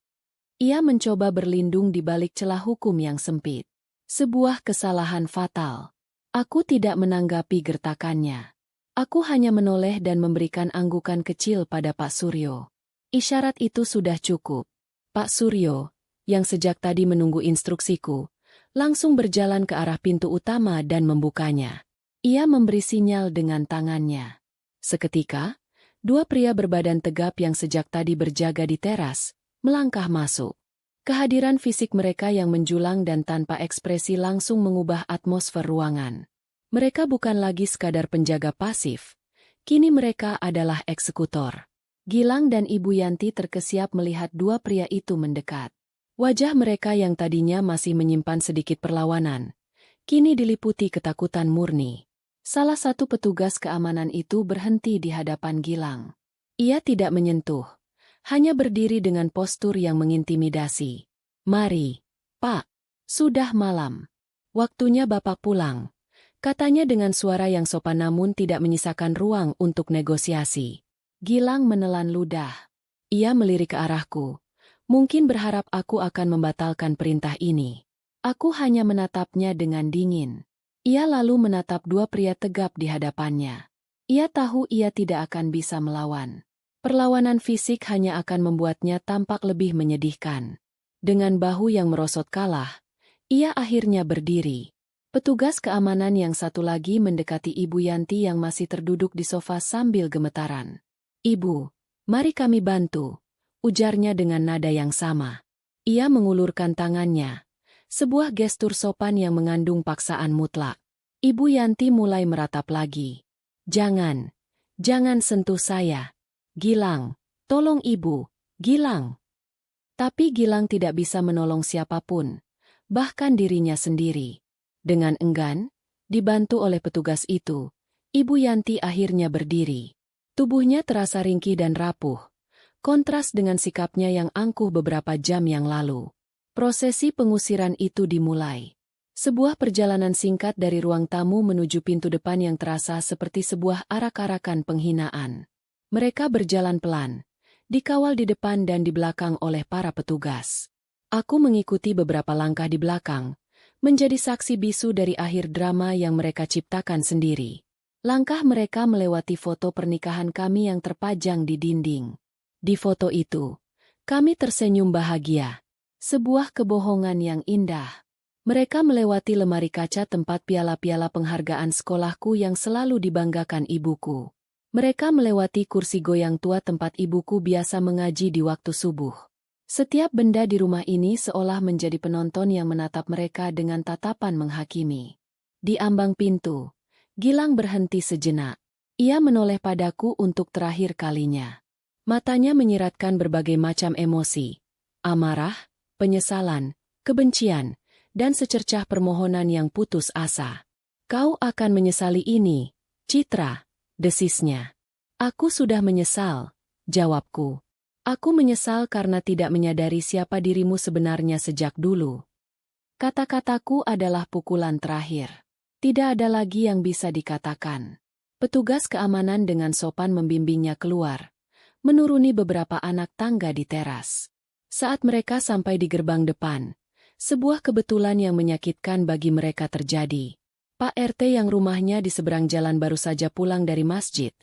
Ia mencoba berlindung di balik celah hukum yang sempit. Sebuah kesalahan fatal. Aku tidak menanggapi gertakannya. Aku hanya menoleh dan memberikan anggukan kecil pada Pak Suryo. Isyarat itu sudah cukup. Pak Suryo, yang sejak tadi menunggu instruksiku, langsung berjalan ke arah pintu utama dan membukanya. Ia memberi sinyal dengan tangannya. Seketika, dua pria berbadan tegap yang sejak tadi berjaga di teras, melangkah masuk. Kehadiran fisik mereka yang menjulang dan tanpa ekspresi langsung mengubah atmosfer ruangan. Mereka bukan lagi sekadar penjaga pasif. Kini mereka adalah eksekutor. Gilang dan Ibu Yanti terkesiap melihat dua pria itu mendekat. Wajah mereka yang tadinya masih menyimpan sedikit perlawanan, kini diliputi ketakutan murni. Salah satu petugas keamanan itu berhenti di hadapan Gilang. Ia tidak menyentuh, hanya berdiri dengan postur yang mengintimidasi. Mari, Pak. Sudah malam. Waktunya Bapak pulang. Katanya dengan suara yang sopan namun tidak menyisakan ruang untuk negosiasi. Gilang menelan ludah. Ia melirik ke arahku. Mungkin berharap aku akan membatalkan perintah ini. Aku hanya menatapnya dengan dingin. Ia lalu menatap dua pria tegap di hadapannya. Ia tahu ia tidak akan bisa melawan. Perlawanan fisik hanya akan membuatnya tampak lebih menyedihkan. Dengan bahu yang merosot kalah, ia akhirnya berdiri. Petugas keamanan yang satu lagi mendekati Ibu Yanti yang masih terduduk di sofa sambil gemetaran. "Ibu, mari kami bantu," ujarnya dengan nada yang sama. Ia mengulurkan tangannya, sebuah gestur sopan yang mengandung paksaan mutlak. Ibu Yanti mulai meratap lagi. Jangan sentuh saya. Gilang, tolong Ibu, Gilang." Tapi Gilang tidak bisa menolong siapapun, bahkan dirinya sendiri. Dengan enggan, dibantu oleh petugas itu, Ibu Yanti akhirnya berdiri. Tubuhnya terasa ringkih dan rapuh, kontras dengan sikapnya yang angkuh beberapa jam yang lalu. Prosesi pengusiran itu dimulai. Sebuah perjalanan singkat dari ruang tamu menuju pintu depan yang terasa seperti sebuah arak-arakan penghinaan. Mereka berjalan pelan, dikawal di depan dan di belakang oleh para petugas. Aku mengikuti beberapa langkah di belakang, menjadi saksi bisu dari akhir drama yang mereka ciptakan sendiri. Langkah mereka melewati foto pernikahan kami yang terpajang di dinding. Di foto itu, kami tersenyum bahagia. Sebuah kebohongan yang indah. Mereka melewati lemari kaca tempat piala-piala penghargaan sekolahku yang selalu dibanggakan ibuku. Mereka melewati kursi goyang tua tempat ibuku biasa mengaji di waktu subuh. Setiap benda di rumah ini seolah menjadi penonton yang menatap mereka dengan tatapan menghakimi. Di ambang pintu, Gilang berhenti sejenak. Ia menoleh padaku untuk terakhir kalinya. Matanya menyiratkan berbagai macam emosi. Amarah, penyesalan, kebencian, dan secercah permohonan yang putus asa. "Kau akan menyesali ini, Citra," desisnya. "Aku sudah menyesal," jawabku. "Aku menyesal karena tidak menyadari siapa dirimu sebenarnya sejak dulu." Kata-kataku adalah pukulan terakhir. Tidak ada lagi yang bisa dikatakan. Petugas keamanan dengan sopan membimbingnya keluar, menuruni beberapa anak tangga di teras. Saat mereka sampai di gerbang depan, sebuah kebetulan yang menyakitkan bagi mereka terjadi. Pak RT yang rumahnya di seberang jalan baru saja pulang dari masjid,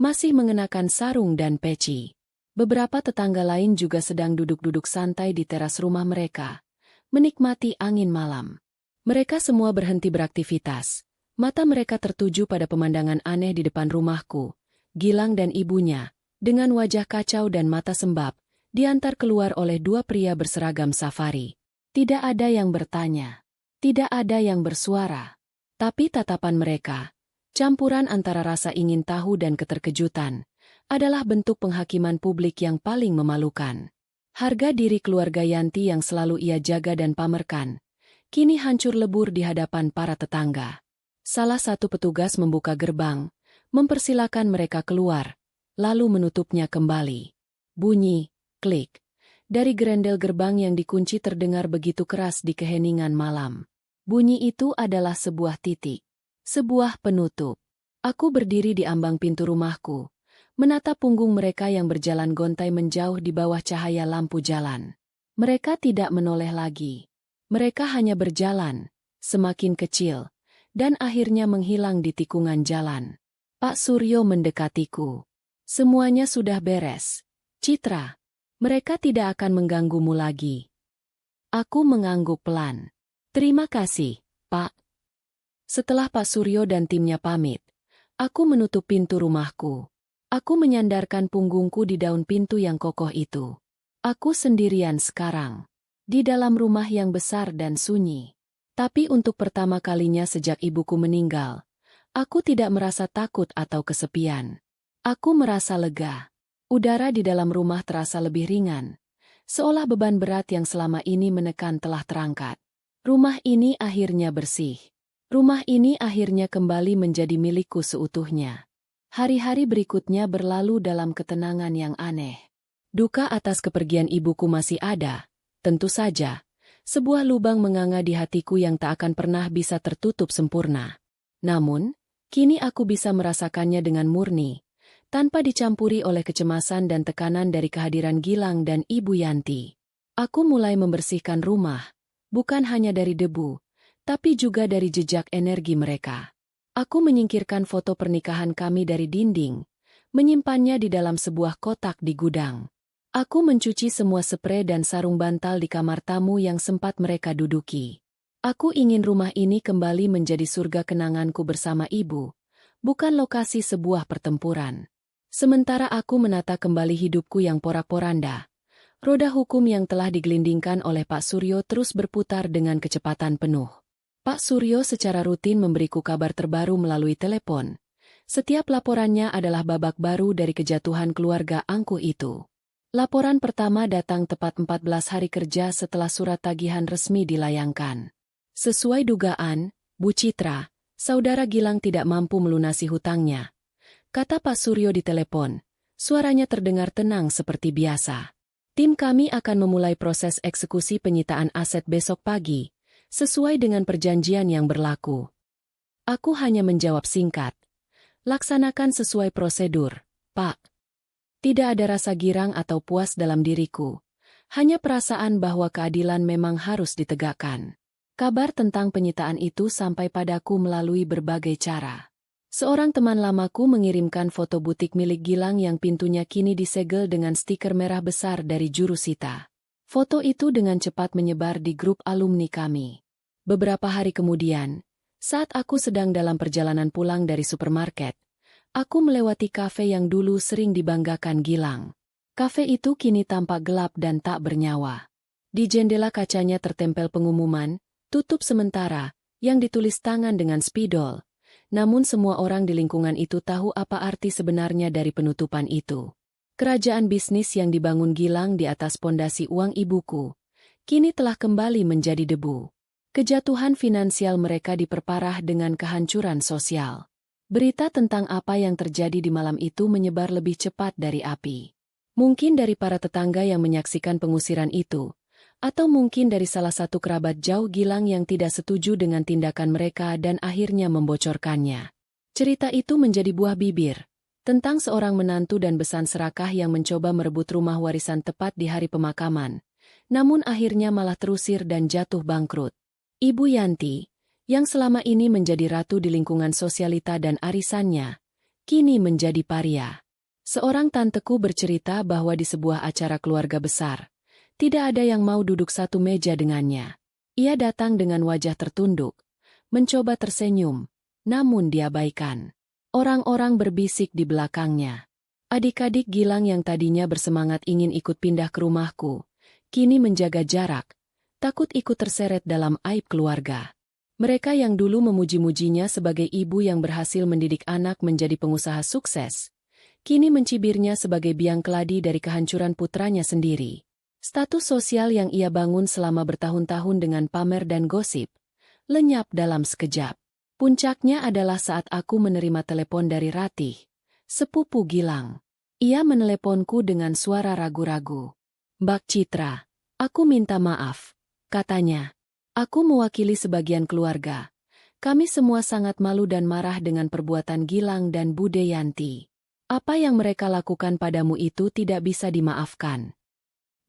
masih mengenakan sarung dan peci. Beberapa tetangga lain juga sedang duduk-duduk santai di teras rumah mereka, menikmati angin malam. Mereka semua berhenti beraktivitas. Mata mereka tertuju pada pemandangan aneh di depan rumahku. Gilang dan ibunya, dengan wajah kacau dan mata sembab, diantar keluar oleh dua pria berseragam safari. Tidak ada yang bertanya. Tidak ada yang bersuara. Tapi tatapan mereka, campuran antara rasa ingin tahu dan keterkejutan, adalah bentuk penghakiman publik yang paling memalukan. Harga diri keluarga Yanti yang selalu ia jaga dan pamerkan, kini hancur lebur di hadapan para tetangga. Salah satu petugas membuka gerbang, mempersilakan mereka keluar, lalu menutupnya kembali. Bunyi, klik, dari gerendel gerbang yang dikunci terdengar begitu keras di keheningan malam. Bunyi itu adalah sebuah titik, sebuah penutup. Aku berdiri di ambang pintu rumahku, menatap punggung mereka yang berjalan gontai menjauh di bawah cahaya lampu jalan. Mereka tidak menoleh lagi. Mereka hanya berjalan, semakin kecil, dan akhirnya menghilang di tikungan jalan. Pak Suryo mendekatiku. "Semuanya sudah beres, Citra. Mereka tidak akan mengganggumu lagi." Aku mengangguk pelan. "Terima kasih, Pak." Setelah Pak Suryo dan timnya pamit, aku menutup pintu rumahku. Aku menyandarkan punggungku di daun pintu yang kokoh itu. Aku sendirian sekarang, di dalam rumah yang besar dan sunyi. Tapi untuk pertama kalinya sejak ibuku meninggal, aku tidak merasa takut atau kesepian. Aku merasa lega. Udara di dalam rumah terasa lebih ringan, seolah beban berat yang selama ini menekan telah terangkat. Rumah ini akhirnya bersih. Rumah ini akhirnya kembali menjadi milikku seutuhnya. Hari-hari berikutnya berlalu dalam ketenangan yang aneh. Duka atas kepergian ibuku masih ada, tentu saja. Sebuah lubang menganga di hatiku yang tak akan pernah bisa tertutup sempurna. Namun, kini aku bisa merasakannya dengan murni, tanpa dicampuri oleh kecemasan dan tekanan dari kehadiran Gilang dan Ibu Yanti. Aku mulai membersihkan rumah, bukan hanya dari debu, tapi juga dari jejak energi mereka. Aku menyingkirkan foto pernikahan kami dari dinding, menyimpannya di dalam sebuah kotak di gudang. Aku mencuci semua spray dan sarung bantal di kamar tamu yang sempat mereka duduki. Aku ingin rumah ini kembali menjadi surga kenanganku bersama ibu, bukan lokasi sebuah pertempuran. Sementara aku menata kembali hidupku yang porak-poranda, roda hukum yang telah digelindingkan oleh Pak Suryo terus berputar dengan kecepatan penuh. Pak Suryo secara rutin memberiku kabar terbaru melalui telepon. Setiap laporannya adalah babak baru dari kejatuhan keluarga angkuh itu. Laporan pertama datang tepat 14 hari kerja setelah surat tagihan resmi dilayangkan. Sesuai dugaan, Bu Citra, saudara Gilang tidak mampu melunasi hutangnya. Kata Pak Suryo di telepon, suaranya terdengar tenang seperti biasa. Tim kami akan memulai proses eksekusi penyitaan aset besok pagi, sesuai dengan perjanjian yang berlaku. Aku hanya menjawab singkat. Laksanakan sesuai prosedur, Pak. Tidak ada rasa girang atau puas dalam diriku. Hanya perasaan bahwa keadilan memang harus ditegakkan. Kabar tentang penyitaan itu sampai padaku melalui berbagai cara. Seorang teman lamaku mengirimkan foto butik milik Gilang yang pintunya kini disegel dengan stiker merah besar dari jurusita. Foto itu dengan cepat menyebar di grup alumni kami. Beberapa hari kemudian, saat aku sedang dalam perjalanan pulang dari supermarket, aku melewati kafe yang dulu sering dibanggakan Gilang. Kafe itu kini tampak gelap dan tak bernyawa. Di jendela kacanya tertempel pengumuman, tutup sementara, yang ditulis tangan dengan spidol. Namun semua orang di lingkungan itu tahu apa arti sebenarnya dari penutupan itu. Kerajaan bisnis yang dibangun Gilang di atas pondasi uang ibuku, kini telah kembali menjadi debu. Kejatuhan finansial mereka diperparah dengan kehancuran sosial. Berita tentang apa yang terjadi di malam itu menyebar lebih cepat dari api. Mungkin dari para tetangga yang menyaksikan pengusiran itu, atau mungkin dari salah satu kerabat jauh Gilang yang tidak setuju dengan tindakan mereka dan akhirnya membocorkannya. Cerita itu menjadi buah bibir, tentang seorang menantu dan besan serakah yang mencoba merebut rumah warisan tepat di hari pemakaman, namun akhirnya malah terusir dan jatuh bangkrut. Ibu Yanti, yang selama ini menjadi ratu di lingkungan sosialita dan arisannya, kini menjadi paria. Seorang tanteku bercerita bahwa di sebuah acara keluarga besar, tidak ada yang mau duduk satu meja dengannya. Ia datang dengan wajah tertunduk, mencoba tersenyum, namun diabaikan. Orang-orang berbisik di belakangnya. Adik-adik Gilang yang tadinya bersemangat ingin ikut pindah ke rumahku, kini menjaga jarak, takut ikut terseret dalam aib keluarga. Mereka yang dulu memuji-mujinya sebagai ibu yang berhasil mendidik anak menjadi pengusaha sukses, kini mencibirnya sebagai biang keladi dari kehancuran putranya sendiri. Status sosial yang ia bangun selama bertahun-tahun dengan pamer dan gosip, lenyap dalam sekejap. Puncaknya adalah saat aku menerima telepon dari Ratih, sepupu Gilang. Ia meneleponku dengan suara ragu-ragu. Mbak Citra, aku minta maaf, katanya. Aku mewakili sebagian keluarga. Kami semua sangat malu dan marah dengan perbuatan Gilang dan Bude Yanti. Apa yang mereka lakukan padamu itu tidak bisa dimaafkan.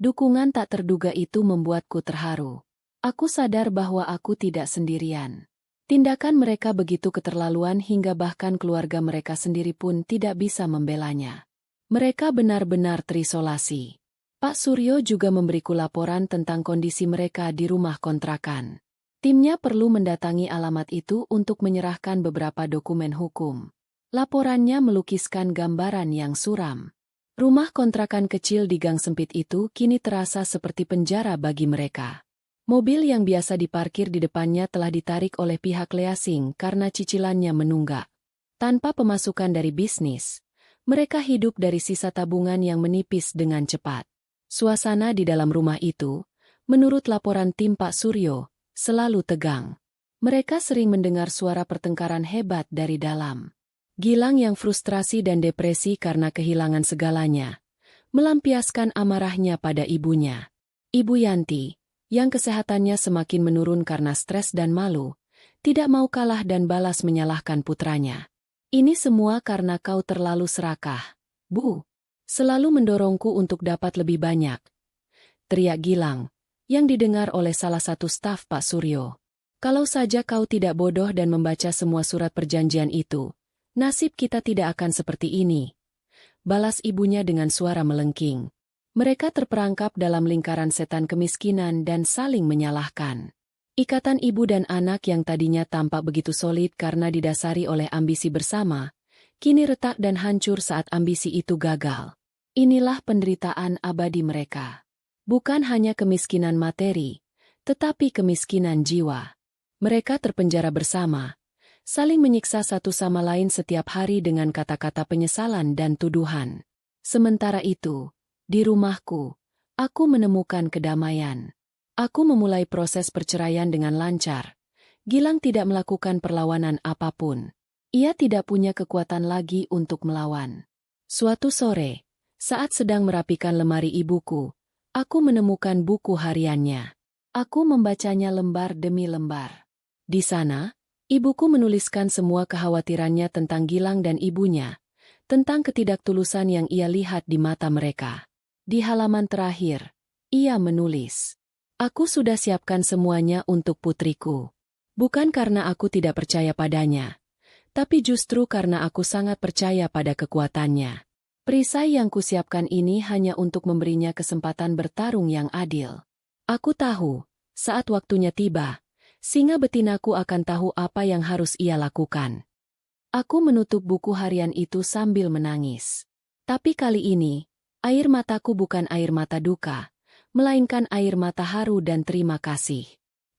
Dukungan tak terduga itu membuatku terharu. Aku sadar bahwa aku tidak sendirian. Tindakan mereka begitu keterlaluan hingga bahkan keluarga mereka sendiri pun tidak bisa membelanya. Mereka benar-benar terisolasi. Pak Suryo juga memberiku laporan tentang kondisi mereka di rumah kontrakan. Timnya perlu mendatangi alamat itu untuk menyerahkan beberapa dokumen hukum. Laporannya melukiskan gambaran yang suram. Rumah kontrakan kecil di gang sempit itu kini terasa seperti penjara bagi mereka. Mobil yang biasa diparkir di depannya telah ditarik oleh pihak leasing karena cicilannya menunggak. Tanpa pemasukan dari bisnis, mereka hidup dari sisa tabungan yang menipis dengan cepat. Suasana di dalam rumah itu, menurut laporan tim Pak Suryo, selalu tegang. Mereka sering mendengar suara pertengkaran hebat dari dalam. Gilang yang frustrasi dan depresi karena kehilangan segalanya, melampiaskan amarahnya pada ibunya. Ibu Yanti, yang kesehatannya semakin menurun karena stres dan malu, Tidak mau kalah dan balas menyalahkan putranya. Ini semua karena kau terlalu serakah, Bu. Selalu mendorongku untuk dapat lebih banyak. Teriak Gilang, yang didengar oleh salah satu staf Pak Suryo. Kalau saja kau tidak bodoh dan membaca semua surat perjanjian itu, nasib kita tidak akan seperti ini. Balas ibunya dengan suara melengking. Mereka terperangkap dalam lingkaran setan kemiskinan dan saling menyalahkan. Ikatan ibu dan anak yang tadinya tampak begitu solid karena didasari oleh ambisi bersama, kini retak dan hancur saat ambisi itu gagal. Inilah penderitaan abadi mereka. Bukan hanya kemiskinan materi, tetapi kemiskinan jiwa. Mereka terpenjara bersama, saling menyiksa satu sama lain setiap hari dengan kata-kata penyesalan dan tuduhan. Sementara itu, di rumahku, aku menemukan kedamaian. Aku memulai proses perceraian dengan lancar. Gilang tidak melakukan perlawanan apapun. Ia tidak punya kekuatan lagi untuk melawan. Suatu sore, saat sedang merapikan lemari ibuku, aku menemukan buku hariannya. Aku membacanya lembar demi lembar. Di sana, ibuku menuliskan semua kekhawatirannya tentang Gilang dan ibunya, tentang ketidaktulusan yang ia lihat di mata mereka. Di halaman terakhir, ia menulis, "Aku sudah siapkan semuanya untuk putriku. Bukan karena aku tidak percaya padanya, tapi justru karena aku sangat percaya pada kekuatannya. Perisai yang kusiapkan ini hanya untuk memberinya kesempatan bertarung yang adil. Aku tahu, saat waktunya tiba, singa betinaku akan tahu apa yang harus ia lakukan." Aku menutup buku harian itu sambil menangis. Tapi kali ini, air mataku bukan air mata duka, melainkan air mata haru dan terima kasih.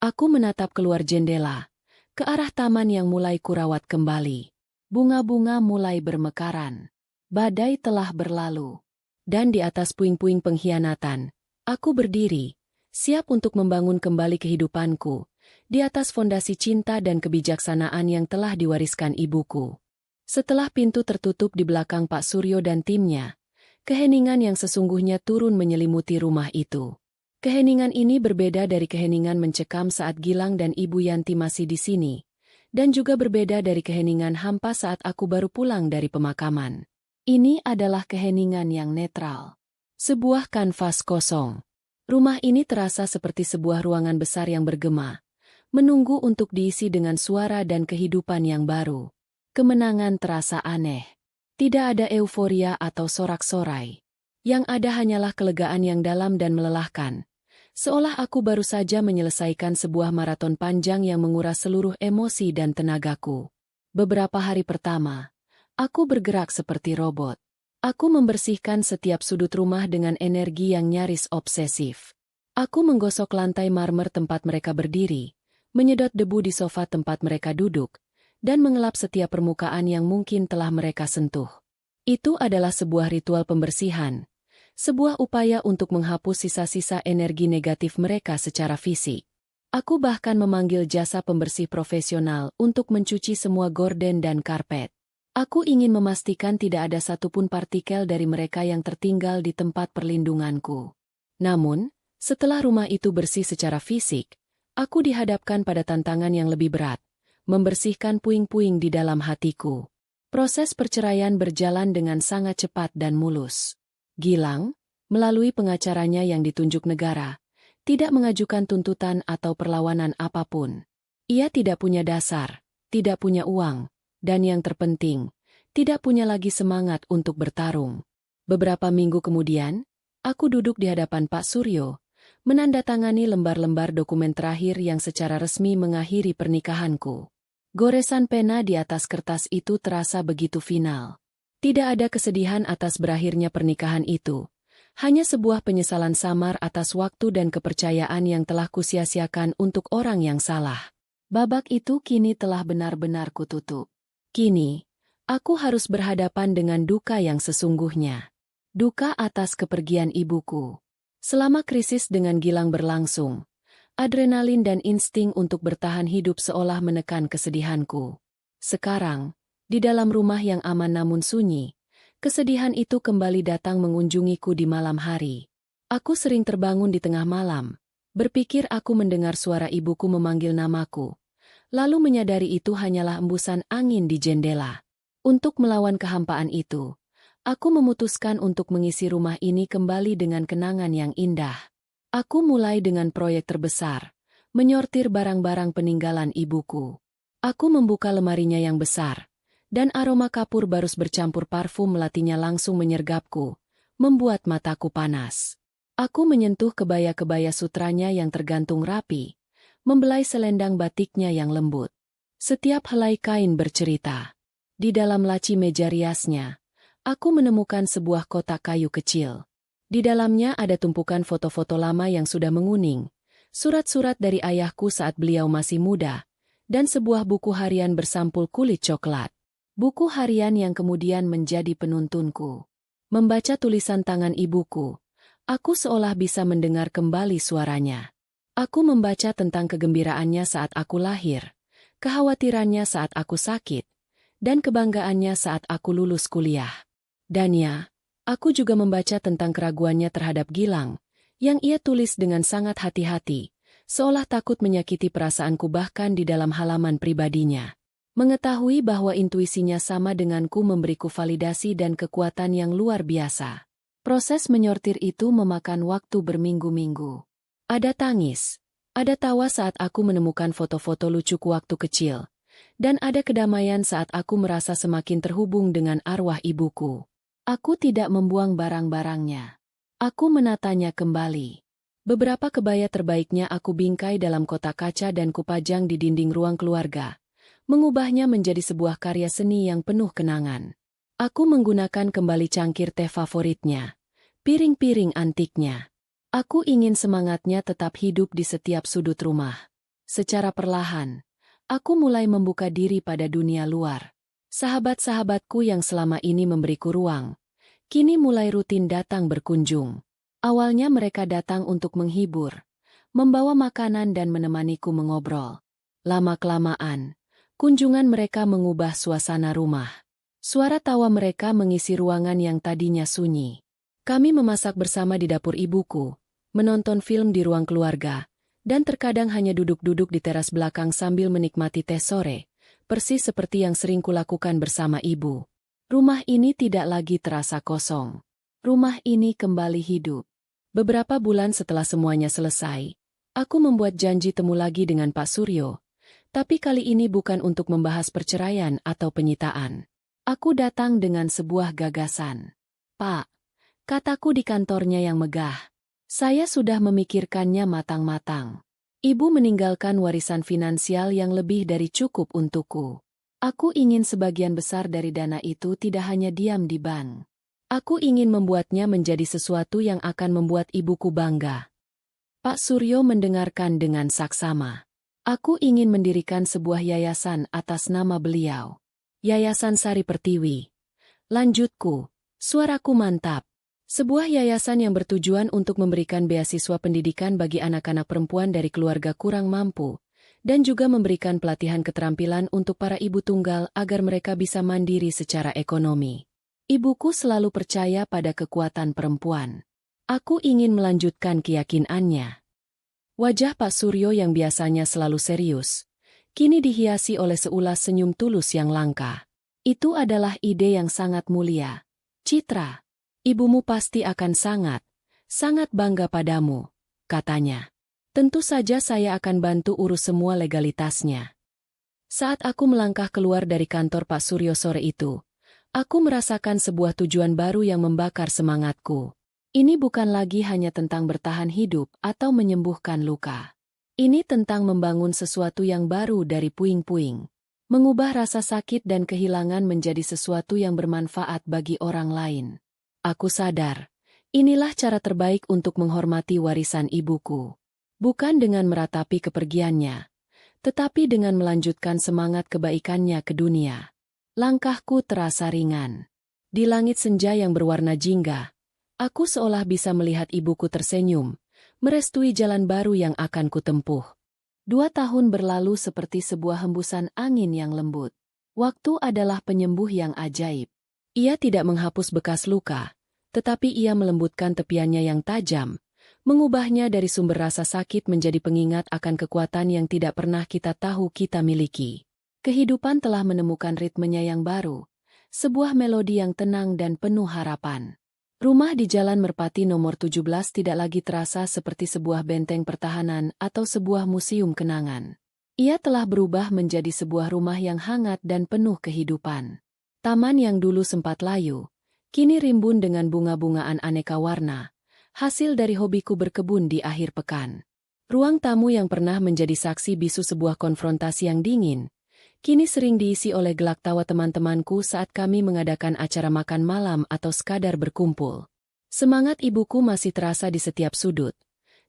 Aku menatap keluar jendela, ke arah taman yang mulai kurawat kembali. Bunga-bunga mulai bermekaran. Badai telah berlalu. Dan di atas puing-puing pengkhianatan, aku berdiri, siap untuk membangun kembali kehidupanku, di atas fondasi cinta dan kebijaksanaan yang telah diwariskan ibuku. Setelah pintu tertutup di belakang Pak Suryo dan timnya, keheningan yang sesungguhnya turun menyelimuti rumah itu. Keheningan ini berbeda dari keheningan mencekam saat Gilang dan Ibu Yanti masih di sini, dan juga berbeda dari keheningan hampa saat aku baru pulang dari pemakaman. Ini adalah keheningan yang netral. Sebuah kanvas kosong. Rumah ini terasa seperti sebuah ruangan besar yang bergema, menunggu untuk diisi dengan suara dan kehidupan yang baru. Kemenangan terasa aneh. Tidak ada euforia atau sorak-sorai. Yang ada hanyalah kelegaan yang dalam dan melelahkan. Seolah aku baru saja menyelesaikan sebuah maraton panjang yang menguras seluruh emosi dan tenagaku. Beberapa hari pertama, aku bergerak seperti robot. Aku membersihkan setiap sudut rumah dengan energi yang nyaris obsesif. Aku menggosok lantai marmer tempat mereka berdiri, menyedot debu di sofa tempat mereka duduk, dan mengelap setiap permukaan yang mungkin telah mereka sentuh. Itu adalah sebuah ritual pembersihan, sebuah upaya untuk menghapus sisa-sisa energi negatif mereka secara fisik. Aku bahkan memanggil jasa pembersih profesional untuk mencuci semua gorden dan karpet. Aku ingin memastikan tidak ada satupun partikel dari mereka yang tertinggal di tempat perlindunganku. Namun, setelah rumah itu bersih secara fisik, aku dihadapkan pada tantangan yang lebih berat, membersihkan puing-puing di dalam hatiku. Proses perceraian berjalan dengan sangat cepat dan mulus. Gilang, melalui pengacaranya yang ditunjuk negara, tidak mengajukan tuntutan atau perlawanan apapun. Ia tidak punya dasar, tidak punya uang, dan yang terpenting, tidak punya lagi semangat untuk bertarung. Beberapa minggu kemudian, aku duduk di hadapan Pak Suryo, menandatangani lembar-lembar dokumen terakhir yang secara resmi mengakhiri pernikahanku. Goresan pena di atas kertas itu terasa begitu final. Tidak ada kesedihan atas berakhirnya pernikahan itu. Hanya sebuah penyesalan samar atas waktu dan kepercayaan yang telah kusia-siakan untuk orang yang salah. Babak itu kini telah benar-benar kututup. Kini, aku harus berhadapan dengan duka yang sesungguhnya. Duka atas kepergian ibuku. Selama krisis dengan Gilang berlangsung, adrenalin dan insting untuk bertahan hidup seolah menekan kesedihanku. Sekarang, di dalam rumah yang aman namun sunyi, kesedihan itu kembali datang mengunjungiku di malam hari. Aku sering terbangun di tengah malam, berpikir aku mendengar suara ibuku memanggil namaku, lalu menyadari itu hanyalah embusan angin di jendela. Untuk melawan kehampaan itu, aku memutuskan untuk mengisi rumah ini kembali dengan kenangan yang indah. Aku mulai dengan proyek terbesar, menyortir barang-barang peninggalan ibuku. Aku membuka lemarinya yang besar, dan aroma kapur barus bercampur parfum melatinya langsung menyergapku, membuat mataku panas. Aku menyentuh kebaya-kebaya sutranya yang tergantung rapi, membelai selendang batiknya yang lembut. Setiap helai kain bercerita. Di dalam laci meja riasnya, aku menemukan sebuah kotak kayu kecil. Di dalamnya ada tumpukan foto-foto lama yang sudah menguning, surat-surat dari ayahku saat beliau masih muda, dan sebuah buku harian bersampul kulit coklat. Buku harian yang kemudian menjadi penuntunku. Membaca tulisan tangan ibuku, aku seolah bisa mendengar kembali suaranya. Aku membaca tentang kegembiraannya saat aku lahir, kekhawatirannya saat aku sakit, dan kebanggaannya saat aku lulus kuliah. Dan ya, aku juga membaca tentang keraguannya terhadap Gilang, yang ia tulis dengan sangat hati-hati, seolah takut menyakiti perasaanku bahkan di dalam halaman pribadinya. Mengetahui bahwa intuisinya sama denganku memberiku validasi dan kekuatan yang luar biasa. Proses menyortir itu memakan waktu berminggu-minggu. Ada tangis, ada tawa saat aku menemukan foto-foto lucuku waktu kecil, dan ada kedamaian saat aku merasa semakin terhubung dengan arwah ibuku. Aku tidak membuang barang-barangnya. Aku menatanya kembali. Beberapa kebaya terbaiknya aku bingkai dalam kotak kaca dan kupajang di dinding ruang keluarga, mengubahnya menjadi sebuah karya seni yang penuh kenangan. Aku menggunakan kembali cangkir teh favoritnya, piring-piring antiknya. Aku ingin semangatnya tetap hidup di setiap sudut rumah. Secara perlahan, aku mulai membuka diri pada dunia luar. Sahabat-sahabatku yang selama ini memberiku ruang, kini mulai rutin datang berkunjung. Awalnya mereka datang untuk menghibur, membawa makanan dan menemaniku mengobrol. Lama-kelamaan, kunjungan mereka mengubah suasana rumah. Suara tawa mereka mengisi ruangan yang tadinya sunyi. Kami memasak bersama di dapur ibuku, menonton film di ruang keluarga, dan terkadang hanya duduk-duduk di teras belakang sambil menikmati teh sore, persis seperti yang sering kulakukan bersama ibu. Rumah ini tidak lagi terasa kosong. Rumah ini kembali hidup. Beberapa bulan setelah semuanya selesai, aku membuat janji temu lagi dengan Pak Suryo. Tapi kali ini bukan untuk membahas perceraian atau penyitaan. Aku datang dengan sebuah gagasan. Pak, kataku di kantornya yang megah, saya sudah memikirkannya matang-matang. Ibu meninggalkan warisan finansial yang lebih dari cukup untukku. Aku ingin sebagian besar dari dana itu tidak hanya diam di bank. Aku ingin membuatnya menjadi sesuatu yang akan membuat ibuku bangga. Pak Suryo mendengarkan dengan saksama. Aku ingin mendirikan sebuah yayasan atas nama beliau. Yayasan Sari Pertiwi. Lanjutku, suaraku mantap. Sebuah yayasan yang bertujuan untuk memberikan beasiswa pendidikan bagi anak-anak perempuan dari keluarga kurang mampu, dan juga memberikan pelatihan keterampilan untuk para ibu tunggal agar mereka bisa mandiri secara ekonomi. Ibuku selalu percaya pada kekuatan perempuan. Aku ingin melanjutkan keyakinannya. Wajah Pak Suryo yang biasanya selalu serius, kini dihiasi oleh seulas senyum tulus yang langka. Itu adalah ide yang sangat mulia. Citra, ibumu pasti akan sangat bangga padamu, katanya. Tentu saja saya akan bantu urus semua legalitasnya. Saat aku melangkah keluar dari kantor Pak Suryo sore itu, aku merasakan sebuah tujuan baru yang membakar semangatku. Ini bukan lagi hanya tentang bertahan hidup atau menyembuhkan luka. Ini tentang membangun sesuatu yang baru dari puing-puing. Mengubah rasa sakit dan kehilangan menjadi sesuatu yang bermanfaat bagi orang lain. Aku sadar, inilah cara terbaik untuk menghormati warisan ibuku. Bukan dengan meratapi kepergiannya, tetapi dengan melanjutkan semangat kebaikannya ke dunia. Langkahku terasa ringan. Di langit senja yang berwarna jingga, aku seolah bisa melihat ibuku tersenyum, merestui jalan baru yang akan kutempuh. 2 tahun berlalu seperti sebuah hembusan angin yang lembut. Waktu adalah penyembuh yang ajaib. Ia tidak menghapus bekas luka, tetapi ia melembutkan tepiannya yang tajam, mengubahnya dari sumber rasa sakit menjadi pengingat akan kekuatan yang tidak pernah kita tahu kita miliki. Kehidupan telah menemukan ritmenya yang baru, sebuah melodi yang tenang dan penuh harapan. Rumah di Jalan Merpati nomor 17 tidak lagi terasa seperti sebuah benteng pertahanan atau sebuah museum kenangan. Ia telah berubah menjadi sebuah rumah yang hangat dan penuh kehidupan. Taman yang dulu sempat layu, kini rimbun dengan bunga-bungaan aneka warna, hasil dari hobiku berkebun di akhir pekan. Ruang tamu yang pernah menjadi saksi bisu sebuah konfrontasi yang dingin, kini sering diisi oleh gelak tawa teman-temanku saat kami mengadakan acara makan malam atau sekadar berkumpul. Semangat ibuku masih terasa di setiap sudut,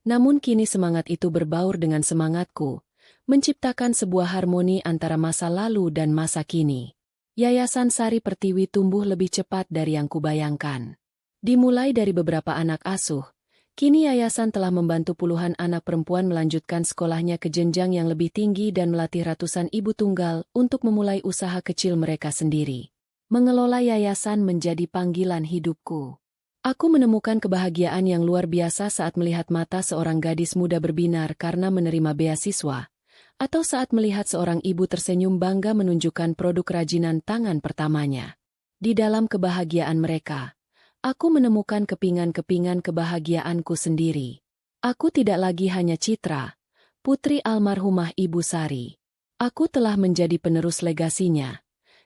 namun kini semangat itu berbaur dengan semangatku, menciptakan sebuah harmoni antara masa lalu dan masa kini. Yayasan Sari Pertiwi tumbuh lebih cepat dari yang kubayangkan. Dimulai dari beberapa anak asuh, kini yayasan telah membantu puluhan anak perempuan melanjutkan sekolahnya ke jenjang yang lebih tinggi dan melatih ratusan ibu tunggal untuk memulai usaha kecil mereka sendiri. Mengelola yayasan menjadi panggilan hidupku. Aku menemukan kebahagiaan yang luar biasa saat melihat mata seorang gadis muda berbinar karena menerima beasiswa, atau saat melihat seorang ibu tersenyum bangga menunjukkan produk kerajinan tangan pertamanya. Di dalam kebahagiaan mereka, aku menemukan kepingan-kepingan kebahagiaanku sendiri. Aku tidak lagi hanya Citra, putri almarhumah Ibu Sari. Aku telah menjadi penerus legasinya,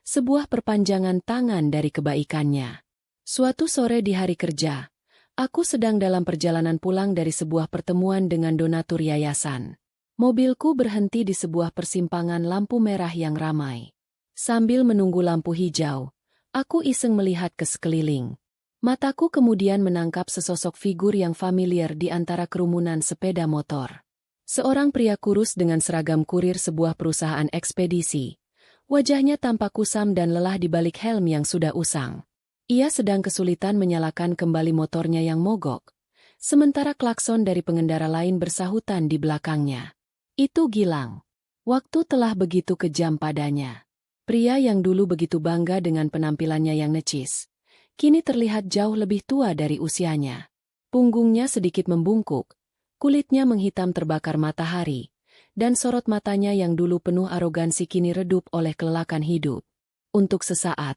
sebuah perpanjangan tangan dari kebaikannya. Suatu sore di hari kerja, aku sedang dalam perjalanan pulang dari sebuah pertemuan dengan donatur yayasan. Mobilku berhenti di sebuah persimpangan lampu merah yang ramai. Sambil menunggu lampu hijau, aku iseng melihat ke sekeliling. Mataku kemudian menangkap sesosok figur yang familiar di antara kerumunan sepeda motor. Seorang pria kurus dengan seragam kurir sebuah perusahaan ekspedisi. Wajahnya tampak kusam dan lelah di balik helm yang sudah usang. Ia sedang kesulitan menyalakan kembali motornya yang mogok, sementara klakson dari pengendara lain bersahutan di belakangnya. Itu Gilang. Waktu telah begitu kejam padanya. Pria yang dulu begitu bangga dengan penampilannya yang necis, kini terlihat jauh lebih tua dari usianya. Punggungnya sedikit membungkuk, kulitnya menghitam terbakar matahari, dan sorot matanya yang dulu penuh arogansi kini redup oleh kelelakan hidup. Untuk sesaat,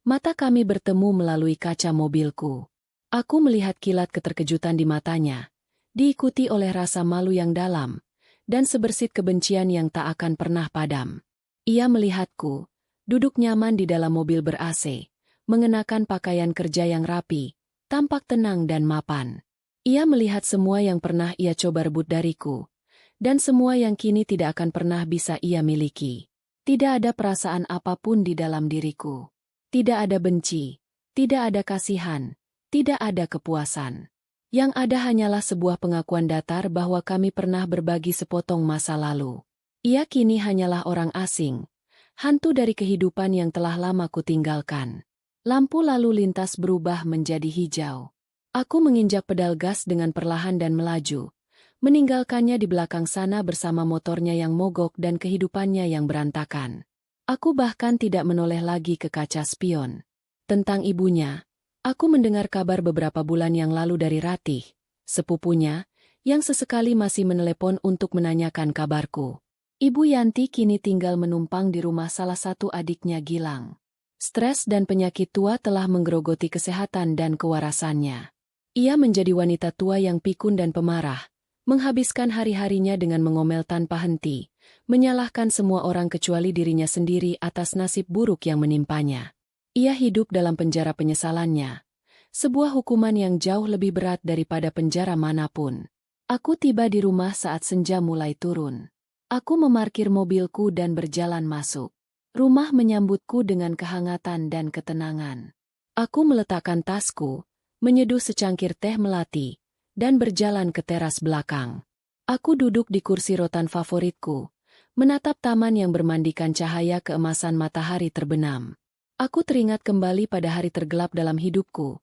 mata kami bertemu melalui kaca mobilku. Aku melihat kilat keterkejutan di matanya, diikuti oleh rasa malu yang dalam, dan sebersit kebencian yang tak akan pernah padam. Ia melihatku, duduk nyaman di dalam mobil ber-AC, mengenakan pakaian kerja yang rapi, tampak tenang dan mapan. Ia melihat semua yang pernah ia coba rebut dariku, dan semua yang kini tidak akan pernah bisa ia miliki. Tidak ada perasaan apapun di dalam diriku. Tidak ada benci, tidak ada kasihan, tidak ada kepuasan. Yang ada hanyalah sebuah pengakuan datar bahwa kami pernah berbagi sepotong masa lalu. Ia kini hanyalah orang asing, hantu dari kehidupan yang telah lama kutinggalkan. Lampu lalu lintas berubah menjadi hijau. Aku menginjak pedal gas dengan perlahan dan melaju, meninggalkannya di belakang sana bersama motornya yang mogok dan kehidupannya yang berantakan. Aku bahkan tidak menoleh lagi ke kaca spion. Tentang ibunya, aku mendengar kabar beberapa bulan yang lalu dari Ratih, sepupunya, yang sesekali masih menelepon untuk menanyakan kabarku. Ibu Yanti kini tinggal menumpang di rumah salah satu adiknya Gilang. Stres dan penyakit tua telah menggerogoti kesehatan dan kewarasannya. Ia menjadi wanita tua yang pikun dan pemarah, menghabiskan hari-harinya dengan mengomel tanpa henti, menyalahkan semua orang kecuali dirinya sendiri atas nasib buruk yang menimpanya. Ia hidup dalam penjara penyesalannya, sebuah hukuman yang jauh lebih berat daripada penjara manapun. Aku tiba di rumah saat senja mulai turun. Aku memarkir mobilku dan berjalan masuk. Rumah menyambutku dengan kehangatan dan ketenangan. Aku meletakkan tasku, menyeduh secangkir teh melati, dan berjalan ke teras belakang. Aku duduk di kursi rotan favoritku, menatap taman yang bermandikan cahaya keemasan matahari terbenam. Aku teringat kembali pada hari tergelap dalam hidupku,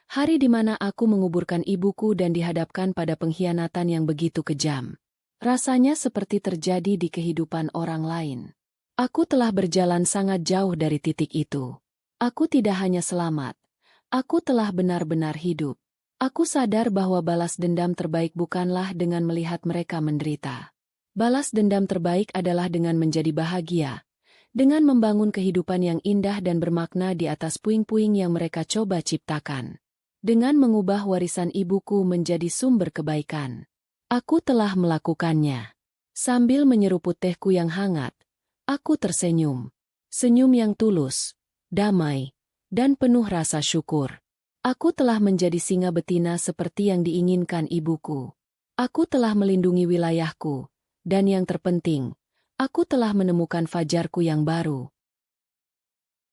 hari di mana aku menguburkan ibuku dan dihadapkan pada pengkhianatan yang begitu kejam. Rasanya seperti terjadi di kehidupan orang lain. Aku telah berjalan sangat jauh dari titik itu. Aku tidak hanya selamat, aku telah benar-benar hidup. Aku sadar bahwa balas dendam terbaik bukanlah dengan melihat mereka menderita. Balas dendam terbaik adalah dengan menjadi bahagia, dengan membangun kehidupan yang indah dan bermakna di atas puing-puing yang mereka coba ciptakan. Dengan mengubah warisan ibuku menjadi sumber kebaikan. Aku telah melakukannya. Sambil menyeruput tehku yang hangat, aku tersenyum. Senyum yang tulus, damai, dan penuh rasa syukur. Aku telah menjadi singa betina seperti yang diinginkan ibuku. Aku telah melindungi wilayahku, dan yang terpenting, aku telah menemukan fajarku yang baru.